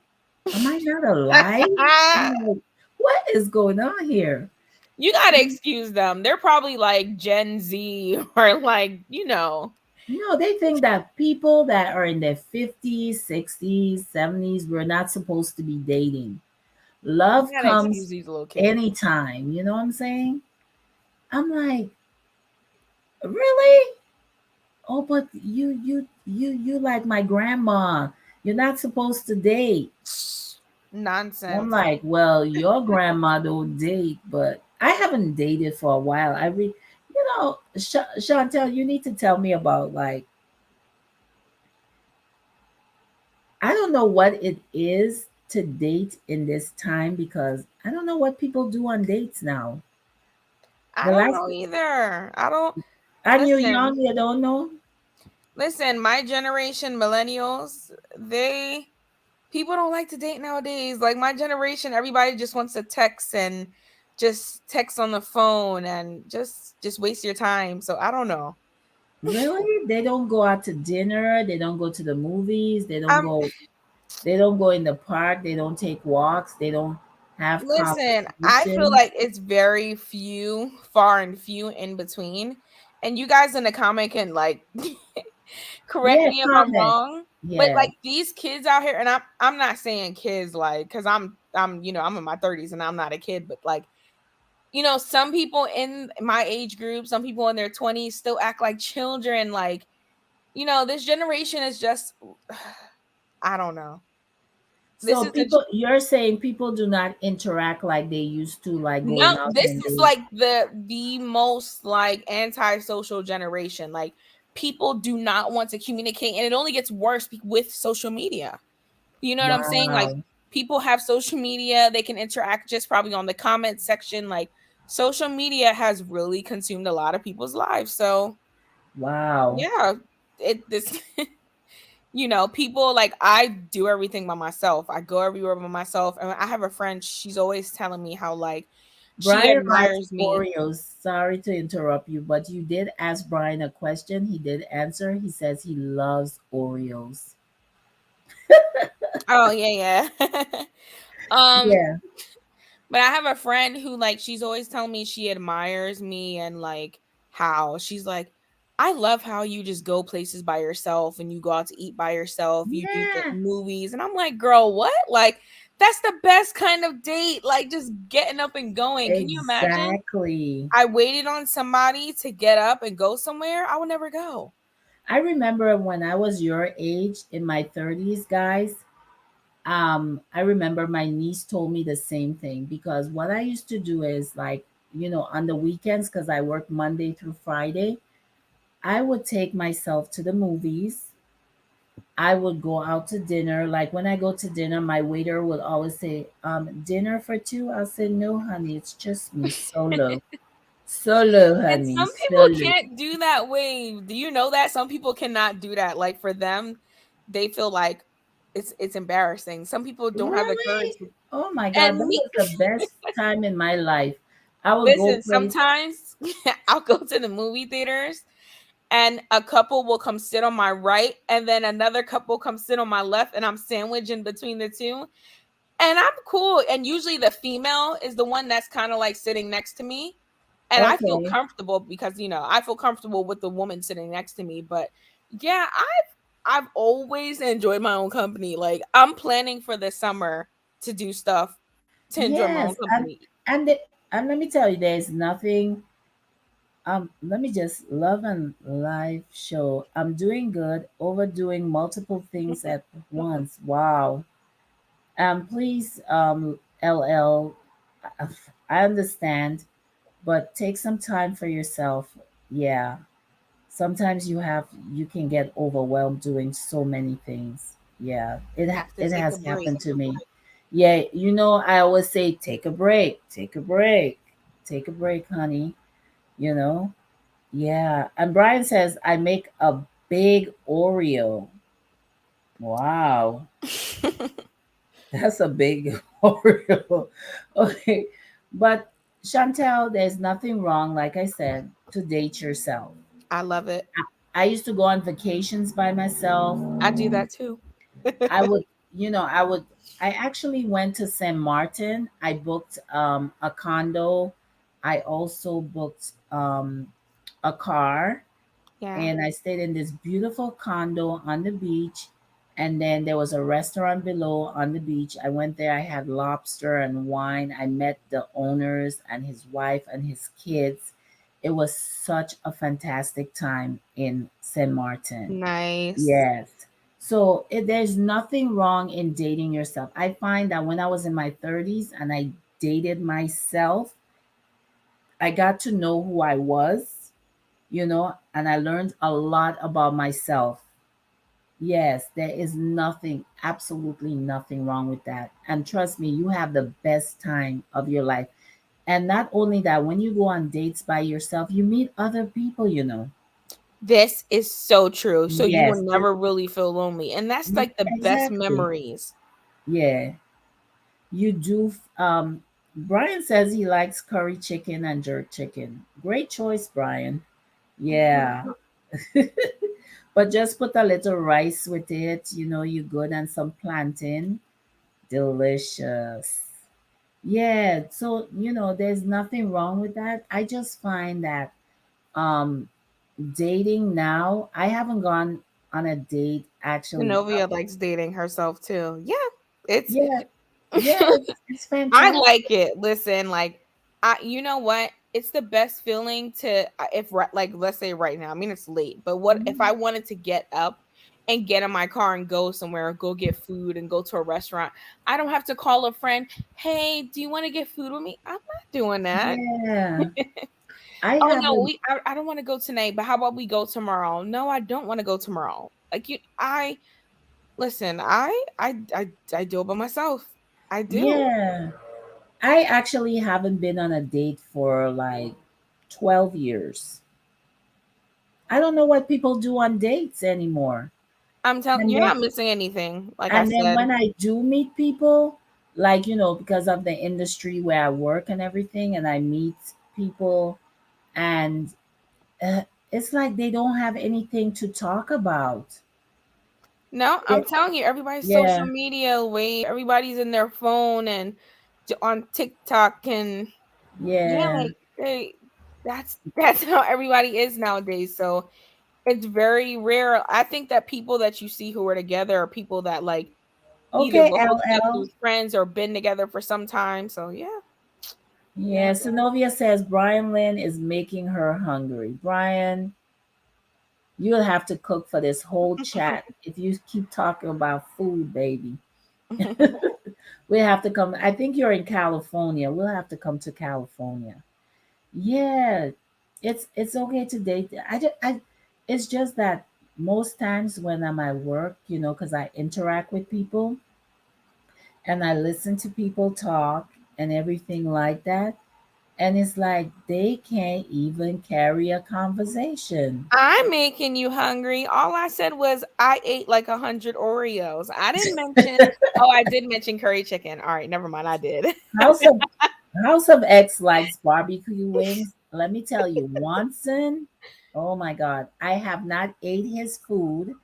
am I not alive? I'm like, what is going on here? You gotta excuse them. They're probably like Gen Z or They think that people that are in their 50s, 60s, 70s, we're not supposed to be dating. you Love gotta excuse comes these little kids. anytime. You know what I'm saying? I'm like, really? Oh, but you like my grandma. You're not supposed to date. I'm Nonsense. like, well, your grandma don't date, but I haven't dated for a while. Chantel, you need to tell me about like I don't know what it is to date in this time because I don't know what people do on dates now. I The don't last know either. I don't and you're listen. young, you don't know. Listen, my generation, millennials, they people don't like to date nowadays. Like my generation, everybody just wants to text and just text on the phone and just waste your time. So I don't know. Really? They don't go out to dinner, they don't go to the movies, Um they don't go in the park, they don't take walks, they don't have Listen, I feel conversations. like it's very few, far and few in between. And you guys in the comment can like correct Yeah, me if I'm comment. wrong, but Yeah. like these kids out here, and I'm not saying kids like because I'm in my 30s and I'm not a kid, but like some people in my age group, some people in their 20s still act like children. Like this generation is just I don't know. This So is the you're saying people do not interact like they used to, like no, going out this on is dates. like the most like antisocial generation. Like people do not want to communicate, and it only gets worse with social media. You know what I'm saying? Like Wow. people have social media, they can interact just probably on the comment section. Like social media has really consumed a lot of people's lives. So Wow. yeah, it this People like I do everything by myself. I go everywhere by myself. And I have a friend, she's always telling me how like she Brian likes admires me. Oreos. Sorry to interrupt you, but you did ask Brian a question. He did answer. He says he loves Oreos. Oh yeah, yeah. um Yeah, But I have a friend who like she's always telling me she admires me and like how she's like, I love how you just go places by yourself and you go out to eat by yourself, you do the yeah, movies. And I'm like, girl, what? Like, that's the best kind of date. Like just getting up and going. Can you imagine? exactly. I waited on somebody to get up and go somewhere. I would never go. I remember when I was your age in my 30s, guys. I remember my niece told me the same thing because what I used to do is like, on the weekends, because I work Monday through Friday, I would take myself to the movies. I would go out to dinner. Like when I go to dinner, my waiter would always say, dinner for two. I'll say, no, honey, it's just me solo. Solo, And honey, some people solo. can't do that way. Do you know that some people cannot do that? Like for them, they feel like it's embarrassing. Some people don't have the courage. Really? Oh my And God, that me, was the best time in my life. I would go listen, play. sometimes I'll go to the movie theaters and a couple will come sit on my right and then another couple come sit on my left and I'm sandwiched in between the two. And I'm cool. And usually the female is the one that's kind of like sitting next to me. And I feel Okay. comfortable because, I feel comfortable with the woman sitting next to me. But yeah, I've always enjoyed my own company. Like I'm planning for the summer to do stuff to enjoy my own Yes, company. and the, and let me tell you, there's nothing. Let me just love and life show. I'm doing good, overdoing multiple things at once. Wow. Please, LL, I understand, but take some time for yourself. Yeah. Sometimes you can get overwhelmed doing so many things. Yeah. Have to It take a has break. happened to me. Yeah, I always say take a break, take a break, take a break, honey. You know? Yeah. And Brian says I make a big Oreo. Wow. That's a big Oreo. Okay. But Chantel, there's nothing wrong, like I said, to date yourself. I love it. I used to go on vacations by myself. I do that too. I would, I would, I actually went to St. Martin. I booked a condo. I also booked a car, Yeah. and I stayed in this beautiful condo on the beach. And then there was a restaurant below on the beach. I went there. I had lobster and wine. I met the owners and his wife and his kids. It was such a fantastic time in St. Martin. Nice. Yes. So there's nothing wrong in dating yourself. I find that when I was in my 30s and I dated myself, I got to know who I was, and I learned a lot about myself. Yes, there is nothing, absolutely nothing wrong with that. And trust me, you have the best time of your life. And not only that, when you go on dates by yourself, you meet other people. This is so true. So you will Yes, never really feel lonely. And that's like the best exactly. memories. Yeah, you do. Brian says he likes curry chicken and jerk chicken. Great choice, Brian. Yeah. But just put a little rice with it, you good, and some plantain. Delicious. Yeah, so there's nothing wrong with that. I just find that um dating now, I haven't gone on a date actually. Genovia likes dating herself too. Yeah. It's Yeah, yeah, it's I fantastic. like it. Listen, like you know what? It's the best feeling to like let's say right now. I mean it's late, but what if I Mhm. wanted to get up and get in my car and go somewhere, go get food and go to a restaurant? I don't have to call a friend. Hey, do you want to get food with me? I'm not doing that. Yeah, I Oh no, haven't. I don't want to go tonight, but how about we go tomorrow? No, I don't want to go tomorrow. Like you I listen, I do it by myself. I do. Yeah, I actually haven't been on a date for like 12 years. I don't know what people do on dates anymore. I'm telling And you're then not missing anything. Like I and then said, when I do meet people, like, because of the industry where I work and everything, and I meet people, and uh, it's like they don't have anything to talk about. no, I'm They- telling you, everybody's social yeah, media way. Everybody's in their phone and on TikTok and yeah, yeah. like that's how everybody is nowadays. So it's very rare. I think that people that you see who are together are people that like either Okay, were hooked up LL. through friends or been together for some time. So yeah, yeah. Yeah, Synovia says Brian Lynn is making her hungry. Brian, you'll have to cook for this whole chat if you keep talking about food, baby. We have to come. I think you're in California. We'll have to come to California. Yeah, it's okay to date. It's just that most times when I'm at work, because I interact with people and I listen to people talk and everything like that, and it's like they can't even carry a conversation. I'm making you hungry. All I said was I ate like 100 Oreos. I didn't mention. Oh, I did mention curry chicken. All right, never mind. I did. House of House of X likes barbecue wings. Let me tell you, Watson. Oh my God, I have not ate his food,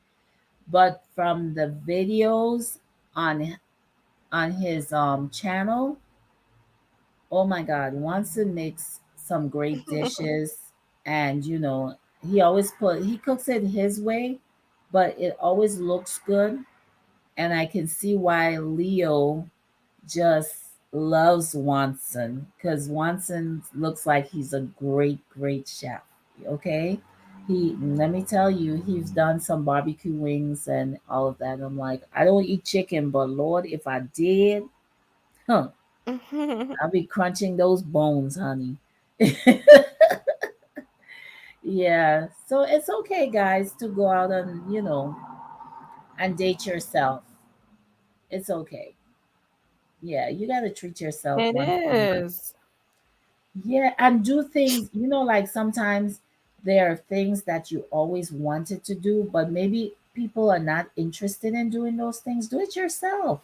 but from the videos on his channel, oh my God, Watson makes some great dishes, and he cooks it his way, but it always looks good, and I can see why Leo just loves Watson, because Watson looks like he's a great, great chef. Okay. Let me tell you, he's done some barbecue wings and all of that. I'm like, I don't eat chicken, but Lord, if I did, huh, I'll be crunching those bones, honey. Yeah. So it's okay, guys, to go out and, and date yourself. It's okay. Yeah. You got to treat yourself It once in a while. is. Yeah, and do things, like sometimes there are things that you always wanted to do, but maybe people are not interested in doing those things. Do it yourself.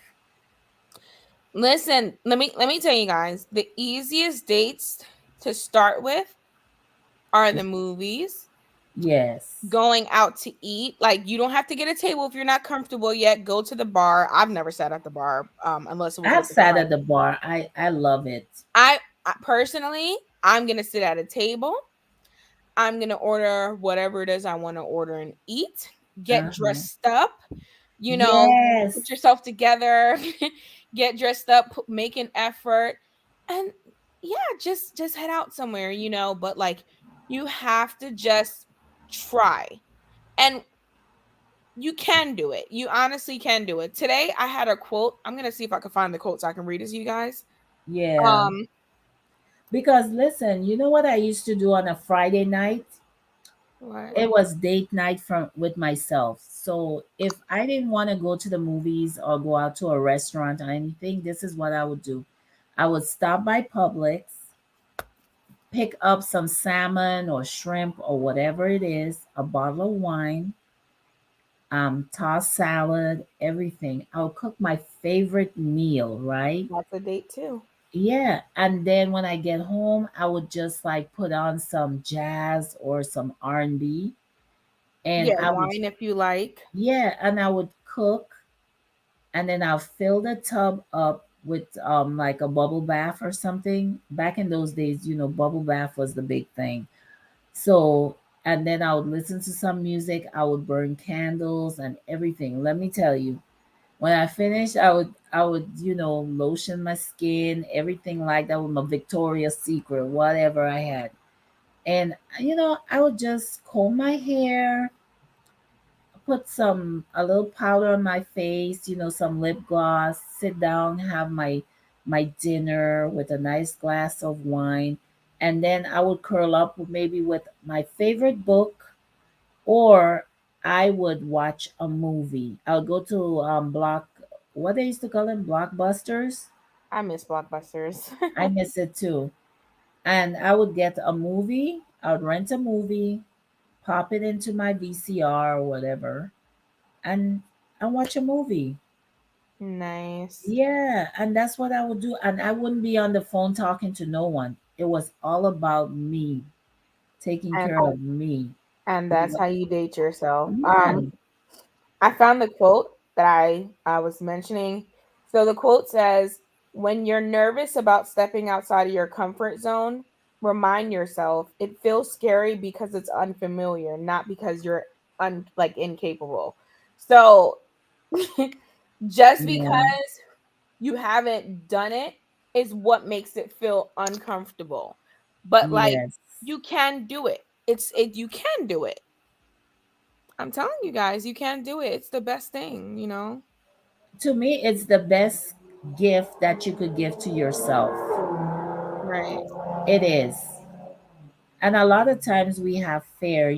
Listen, let me tell you guys, the easiest dates to start with are the movies, Yes. going out to eat. Like you don't have to get a table if you're not comfortable yet. Go to the bar. I've never sat at the bar unless it was I've with a sat at friend. the bar. I love it. I personally, I'm going to sit at a table. I'm going to order whatever it is I want to order and eat. Get Uh-huh. dressed up, put Yes. yourself together, get dressed up, make an effort, and yeah, just head out somewhere, but like you have to just try. And you can do it. You honestly can do it. Today I had a quote. I'm going to see if I can find the quote so I can read it to you guys. Yeah. Um Because listen, you know what I used to do on a Friday night? what? It was date night from with myself. So if I didn't want to go to the movies or go out to a restaurant or anything, this is what I would do. I would stop by Publix, pick up some salmon or shrimp or whatever it is, a bottle of wine, tossed salad, everything. I'll cook my favorite meal, right? That's a date too. Yeah, and then when I get home, I would just like put on some jazz or some R&B, and Yeah, I would, wine if you like. yeah, and I would cook, and then I'll fill the tub up with like a bubble bath or something. Back in those days, bubble bath was the big thing. So, and then I would listen to some music, I would burn candles and everything. Let me tell you, when I finished, I would, lotion my skin, everything like that with my Victoria's Secret, whatever I had. And I would just comb my hair, put a little powder on my face, some lip gloss, sit down, have my dinner with a nice glass of wine, and then I would curl up maybe with my favorite book, or I would watch a movie. I would go to what they used to call them, blockbusters. I miss Blockbusters. I miss it too. And I would get a movie. I would rent a movie, pop it into my VCR or whatever, and watch a movie. Nice. Yeah, and that's what I would do. And I wouldn't be on the phone talking to no one. It was all about me, taking And care of me. You that's know? how you date yourself. Yeah, I found the quote that I was mentioning. So the quote says, "When you're nervous about stepping outside of your comfort zone, remind yourself it feels scary because it's unfamiliar, not because you're like incapable." So just yeah, because you haven't done it is what makes it feel uncomfortable. But like yes. you can do it. It you can do it. I'm telling you guys, you can do it. It's the best thing, you know? To me, it's the best gift that you could give to yourself. Right. It is. And a lot of times we have fear,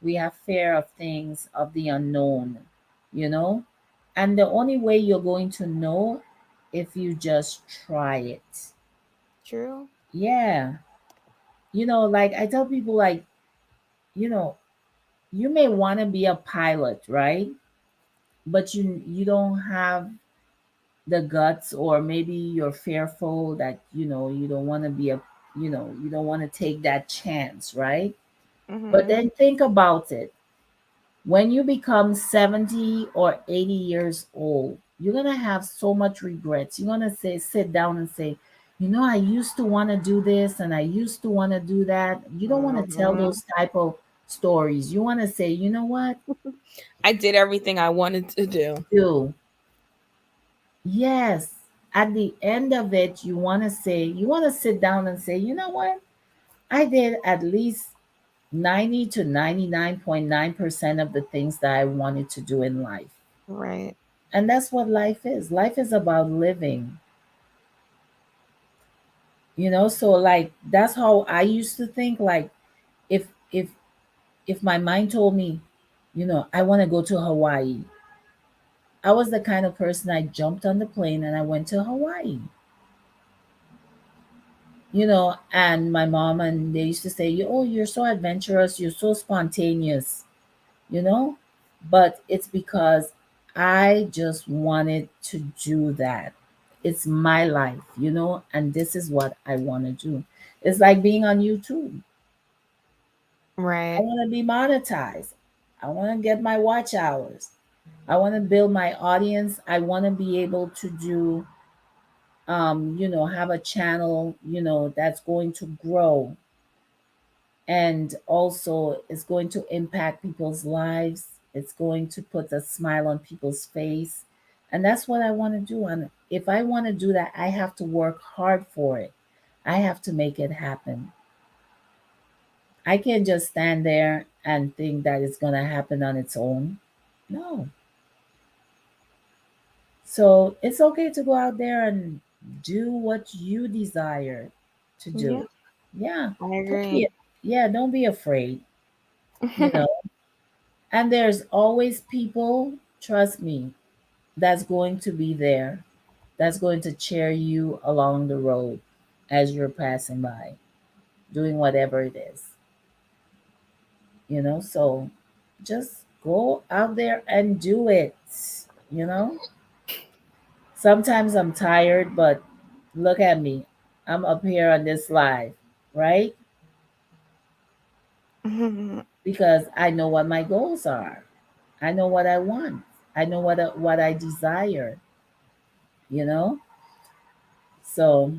we have fear of things, of the unknown, you know? And the only way you're going to know if you just try it. True. Yeah. Like I tell people, like, you know, you may want to be a pilot, right? But you don't have the guts, or maybe you're fearful that, you don't want to be you don't want to take that chance, right? But Mhm. then think about it. When you become 70 or 80 years old, you're going to have so much regrets. You're going to sit down and say, I used to want to do this and I used to want to do that. You don't want to tell Mhm. those type of stories. You want to say, you know what? I did everything I wanted to do. Do. Yes. At the end of it, you want to sit down and say, you know what? I did at least 90 to 99.9% of the things that I wanted to do in life. Right. And that's what life is. Life is about living, so like that's how I used to think. Like if if if my mind told me, I want to go to Hawaii, I was the kind of person, I jumped on the plane and I went to Hawaii. And my mom and they used to say, oh, you're so adventurous, you're so spontaneous, you know but it's because I just wanted to do that. It's my life, and this is what I want to do. It's like being on YouTube. I Right. want to be monetized. I want to get my watch hours. I want to build my audience. I want to be able to do have a channel, that's going to grow, and also it's going to impact people's lives. It's going to put a smile on people's face. And that's what I want to do. And if I want to do that, I have to work hard for it. I have to make it happen. I can't just stand there and think that it's going to happen on its own. No. So it's okay to go out there and do what you desire to Yeah, do. Yeah. I Don't be agree. yeah, don't be afraid, you know. And there's always people, trust me, that's going to be there, that's going to cheer you along the road as you're passing by, doing whatever it is, So just go out there and do it, you know? Sometimes I'm tired, but look at me. I'm up here on this live, right? Because I know what my goals are. I know what I want. I know what I desire, you know? So,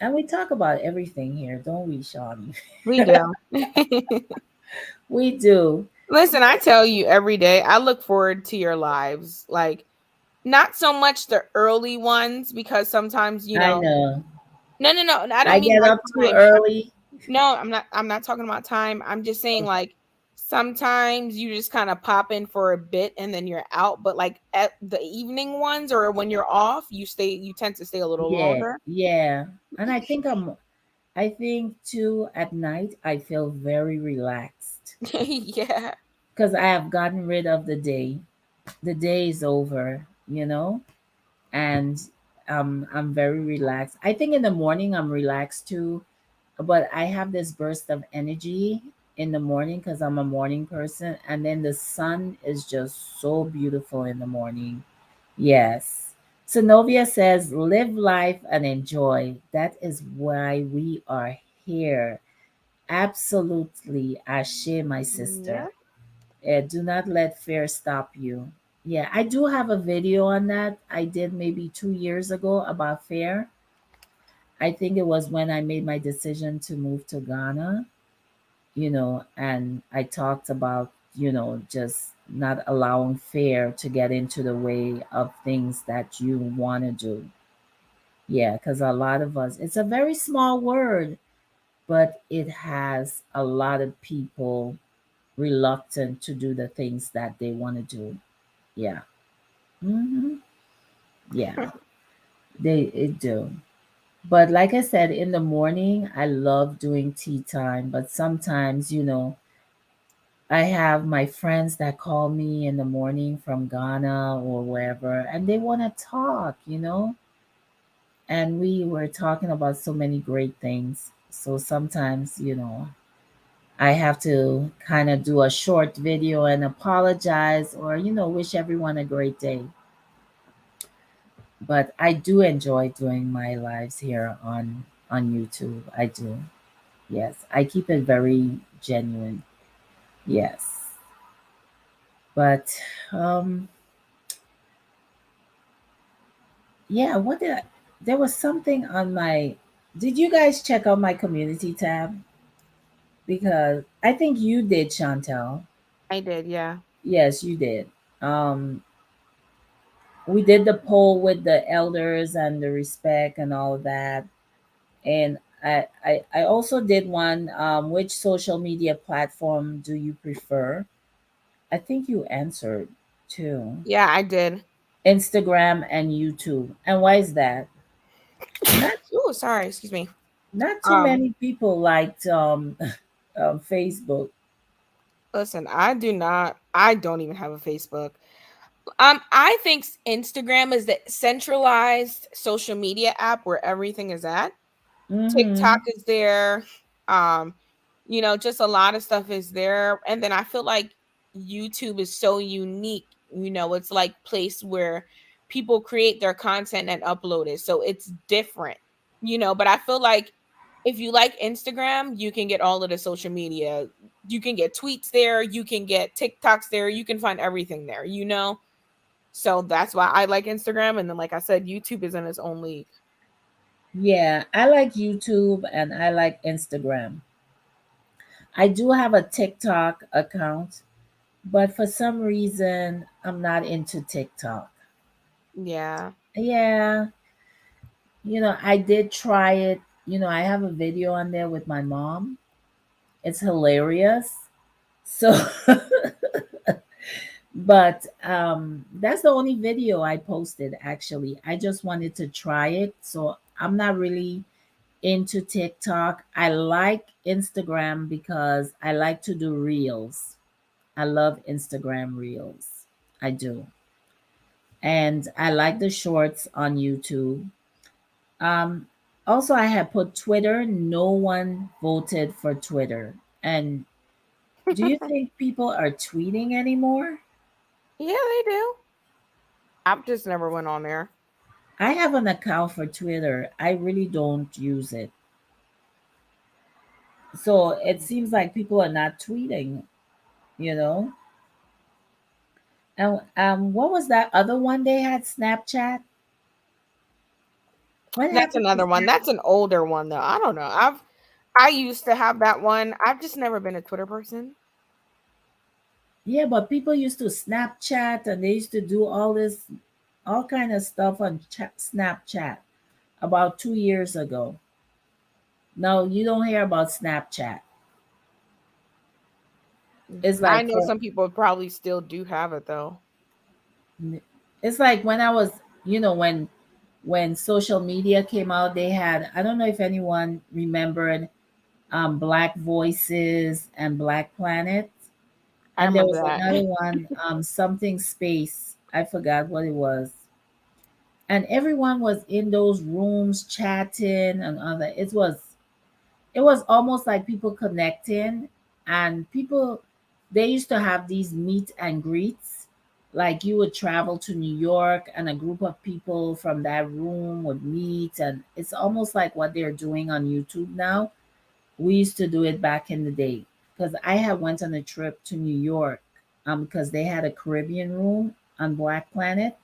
and we talk about everything here, don't we, Shawnee? We do. We do. Listen, I tell you every day, I look forward to your lives. Like, not so much the early ones because sometimes, I know. no, no, no. I don't I mean get like up too time. early. No, I'm not talking about time. I'm just saying like sometimes you just kind of pop in for a bit and then you're out, but like at the evening ones or when you're off, you tend to stay a little Yeah, longer. yeah. And I think too at night I feel very relaxed Yeah. because I have gotten rid of the day. The day is over, and I'm very relaxed. I think in the morning I'm relaxed too, but I have this burst of energy. in the morning because I'm a morning person, and then the sun is just so beautiful in the morning. Yes. Synovia says, live life and enjoy. That is why we are here. Absolutely. Ashe, my Yeah. sister. Do not let fear stop you. Yeah, I do have a video on that I did maybe 2 years ago about fear. I think it was when I made my decision to move to Ghana, and I talked about, just not allowing fear to get into the way of things that you want to do. Yeah, because a lot of us, it's a very small word, but it has a lot of people reluctant to do the things that they want to do. Yeah. Yeah, they it do. But like I said, in the morning, I love doing tea time. But sometimes, I have my friends that call me in the morning from Ghana or wherever, and they want to talk. And we were talking about so many great things. So sometimes, I have to kind of do a short video and apologize or, wish everyone a great day. But I do enjoy doing my lives here on YouTube. I do. Yes, I keep it very genuine. Yes. But um yeah, there was something on my did you guys check out my community tab? Because I think you did, Chantel. I did, yeah. Yes, you did. Um we did the poll with the elders and the respect and all of that. And I also did one, which social media platform do you prefer? I think you answered too. Yeah, I did. Instagram and YouTube. And why is that? Not Oh, sorry, excuse me. not too Um, many people liked Facebook. Listen, I don't even have a Facebook. I think Instagram is the centralized social media app where everything is at. TikTok Mm-hmm. is there. Um, just a lot of stuff is there. And then I feel like YouTube is so unique. It's like place where people create their content and upload it. So it's different. But I feel like if you like Instagram, you can get all of the social media. You can get tweets there, you can get TikToks there, you can find everything there. So that's why I like Instagram. And then like I said, YouTube is in its own league. Yeah, I like YouTube and I like Instagram. I do have a TikTok account, but for some reason I'm not into TikTok. Yeah. Yeah, I did try it. I have a video on there with my mom. It's hilarious. So, but that's the only video I posted actually. I just wanted to try it. So, I'm not really into TikTok. I like Instagram because I like to do reels. I love Instagram reels. I do. And I like the shorts on YouTube. Um, Also, I have put Twitter. No one voted for Twitter. And do you think people are tweeting anymore? Yeah, they do. I've just never went on there. I have an account for Twitter. I really don't use it. So it seems like people are not tweeting, you know? And what was that other one they had? Snapchat? What That's happened to another one. Snap? That's an older one though. I don't know. I used to have that one. I've just never been a Twitter person. Yeah, but people used to Snapchat and they used to do all kind of stuff on Snapchat about 2 years ago. No, you don't hear about Snapchat. It's I like know some people probably still do have it though. it's like when I was, when social media came out, they had, I don't know if anyone remembered, Black Voices and Black Planet. I And there remember was that. another one, something space. I forgot what it was. And everyone was in those rooms chatting and other. It was almost like people connecting. And people, they used to have these meet and greets. Like you would travel to New York and a group of people from that room would meet, and it's almost like what they're doing on YouTube now. We used to do it back in the day, because I had went on a trip to New York, because they had a Caribbean room on Black Planet,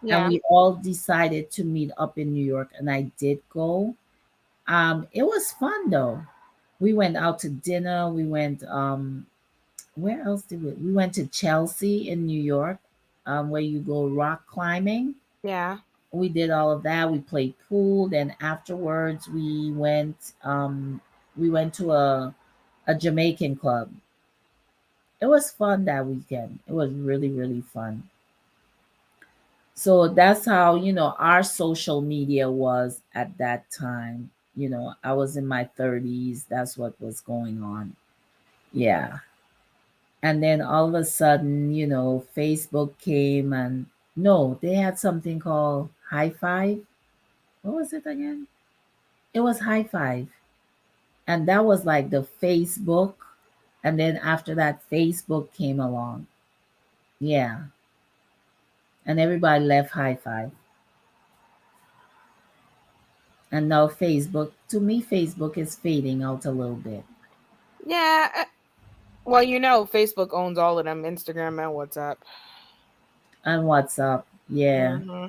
and Yeah. we all decided to meet up in New York, and I did go. It was fun though. We went out to dinner. We went, where else did we went to Chelsea in New York, where you go rock climbing. Yeah. We did all of that. We played pool. Then afterwards, we went to a Jamaican club. It was fun that weekend. It was really, really fun. So that's how, our social media was at that time. I was in my 30s. That's what was going on. Yeah. And then all of a sudden, Facebook came, and no, they had something called High Five. What was it again? It was High Five. And that was like the Facebook. And then after that, Facebook came along. Yeah. And everybody left High Five. And now Facebook, to me, Facebook is fading out a little bit. Yeah. Well, Facebook owns all of them, Instagram and WhatsApp. And WhatsApp, yeah. Hmm.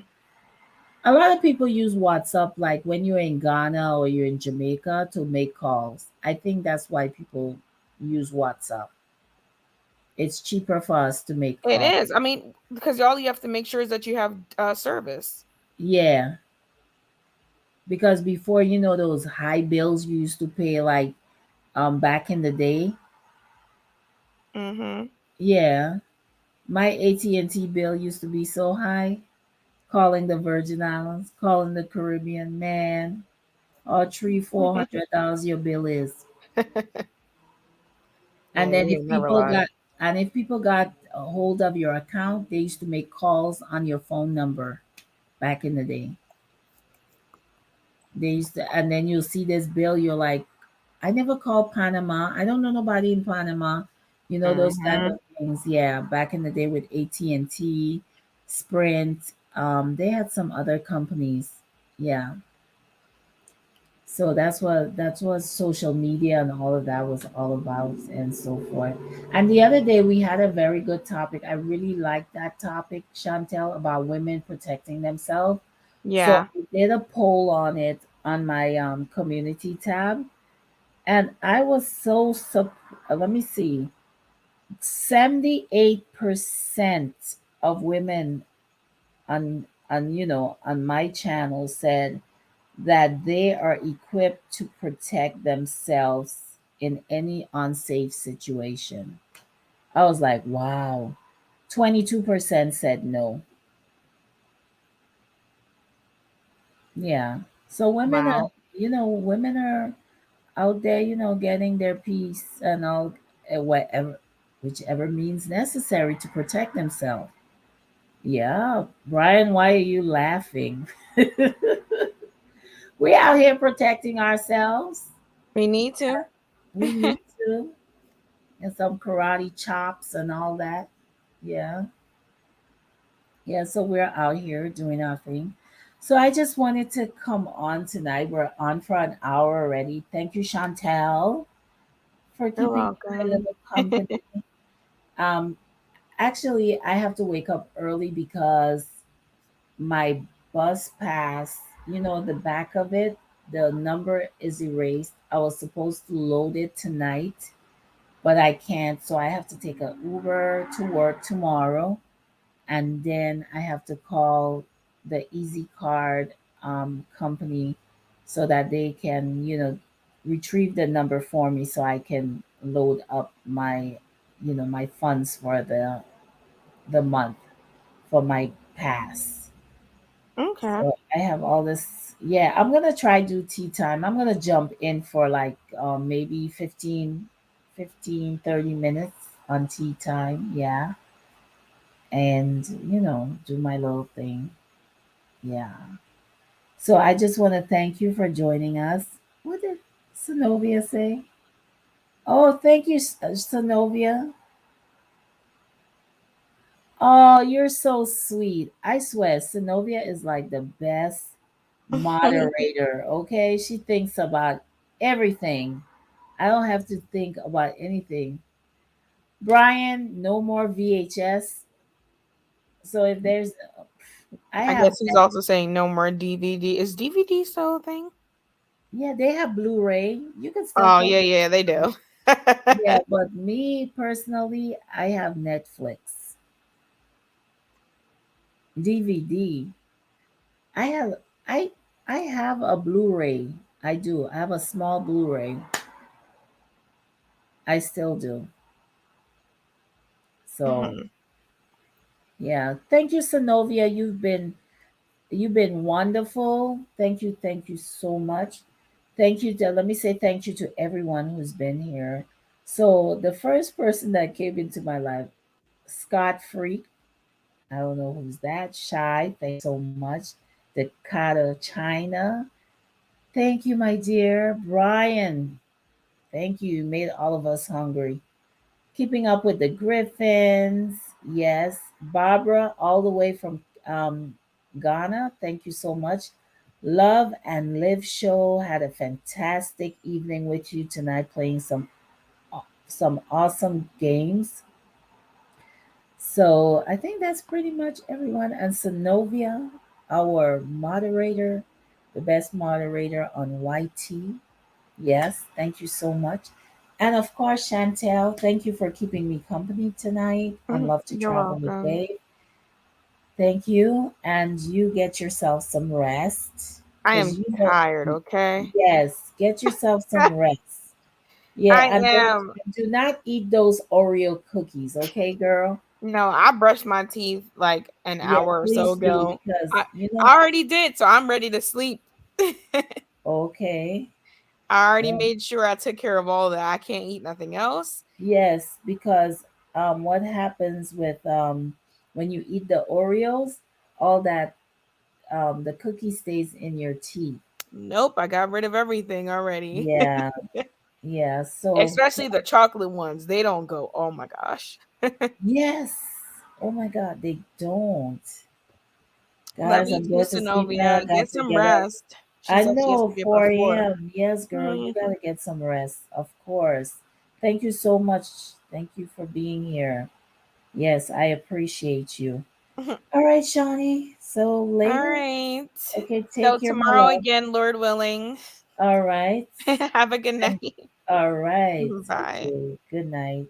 A lot of people use WhatsApp like when you're in Ghana or you're in Jamaica to make calls. I think that's why people use WhatsApp. It's cheaper for us to make It calls. is. I mean, because all you have to make sure is that you have service. Yeah, because before, those high bills you used to pay, like, back in the day. Hmm. Yeah, my AT&T bill used to be so high. Calling the Virgin Islands, calling the Caribbean, man, or three, $400 your bill is. And Yeah, then you never lie. if people got a hold of your account, they used to make calls on your phone number back in the day. They used to, and then you'll see this bill. You're like, I never called Panama. I don't know nobody in Panama. Those type Hmm. of things. Yeah, back in the day with AT&T, Sprint. They had some other companies. Yeah. So that's what social media and all of that was all about, and so forth. And the other day we had a very good topic. I really liked that topic, Chantel, about women protecting themselves. So Yeah. I did a poll on it on my community tab, and I was let me see. 78% of women on my channel said that they are equipped to protect themselves in any unsafe situation. I was like, wow. 22% said no. Yeah. So Wow. women are out there, getting their peace and all, whatever, whichever means necessary to protect themselves. Yeah. Brian, why are you laughing? We out here protecting ourselves. We need to. We need to. And some karate chops and all that. Yeah. Yeah. So we're out here doing our thing. So I just wanted to come on tonight. We're on for an hour already. Thank you, Chantel, for You're keeping my welcome. little company. Um, Actually, I have to wake up early because my bus pass, the back of it, the number is erased. I was supposed to load it tonight, but I can't. So I have to take an Uber to work tomorrow, and then I have to call the Easy Card company so that they can, retrieve the number for me so I can load up my funds for the month for my pass. Okay. So I have all this. Yeah, I'm gonna try do tea time. I'm gonna jump in for like maybe 15, 30 minutes on tea time. Yeah, and do my little thing. Yeah. So I just want to thank you for joining us. What did Synovia say? Oh, thank you, Sonovia. Oh, you're so sweet. I swear, Sonovia is like the best moderator. Okay, she thinks about everything. I don't have to think about anything. Brian, no more VHS. So if there's, I I have, guess he's also saying no more DVD. Is DVD still a thing? yeah, they have Blu-ray. You can still Oh catch yeah, it. yeah, they do. Yeah, but me personally, I have Netflix, DVD. I have, I, I have a Blu-ray. I do. I have a small Blu-ray. I still do. So Mhm. yeah, thank you, Sonovia. You've been wonderful. Thank you so much. Thank you to let me say thank you to everyone who's been here. So the first person that came into my life, Scott Freak. I don't know who's that. Shy, thank you so much. Dakota China. Thank you, my dear. Brian, thank you. You made all of us hungry. Keeping Up with the Griffins. Yes. Barbara, all the way from Ghana. Thank you so much. Love and Live Show had a fantastic evening with you tonight, playing some awesome games. So I think that's pretty much everyone. And Sonovia, our moderator, the best moderator on YT. Yes, thank you so much. And of course, Chantel, thank you for keeping me company tonight on Love to You're Travel with welcome. Dave. Thank you. And you get yourself some rest. I Because am tired, okay? yes, get yourself some rest. Yeah, I and am. do not eat those Oreo cookies, okay, girl? No, I brushed my teeth like an Yeah, hour or so please do ago. because I, you I know, already did, so I'm ready to sleep. okay. I already Well, made sure I took care of all that. I can't eat nothing else. yes, because what happens with when you eat the Oreos, all that the cookie stays in your teeth. Nope, I got rid of everything already. Yeah, yeah. So Especially the chocolate ones. They don't go. Oh my gosh. yes. Oh my God, they don't. Love Guys, you I'm too, going to sleep now. I Synovia. got Get to some get up. rest. She I said she has to know, be up at 4 4. a.m. Yes, girl, you Mhm. gotta get some rest. Of course. Thank you so much. Thank you for being here. Yes, I appreciate you. All right, Shawnee. So All later. right. Okay, So take care, my tomorrow love. again, Lord willing. All right. Have a good And night. all right. Bye. Okay. Good night.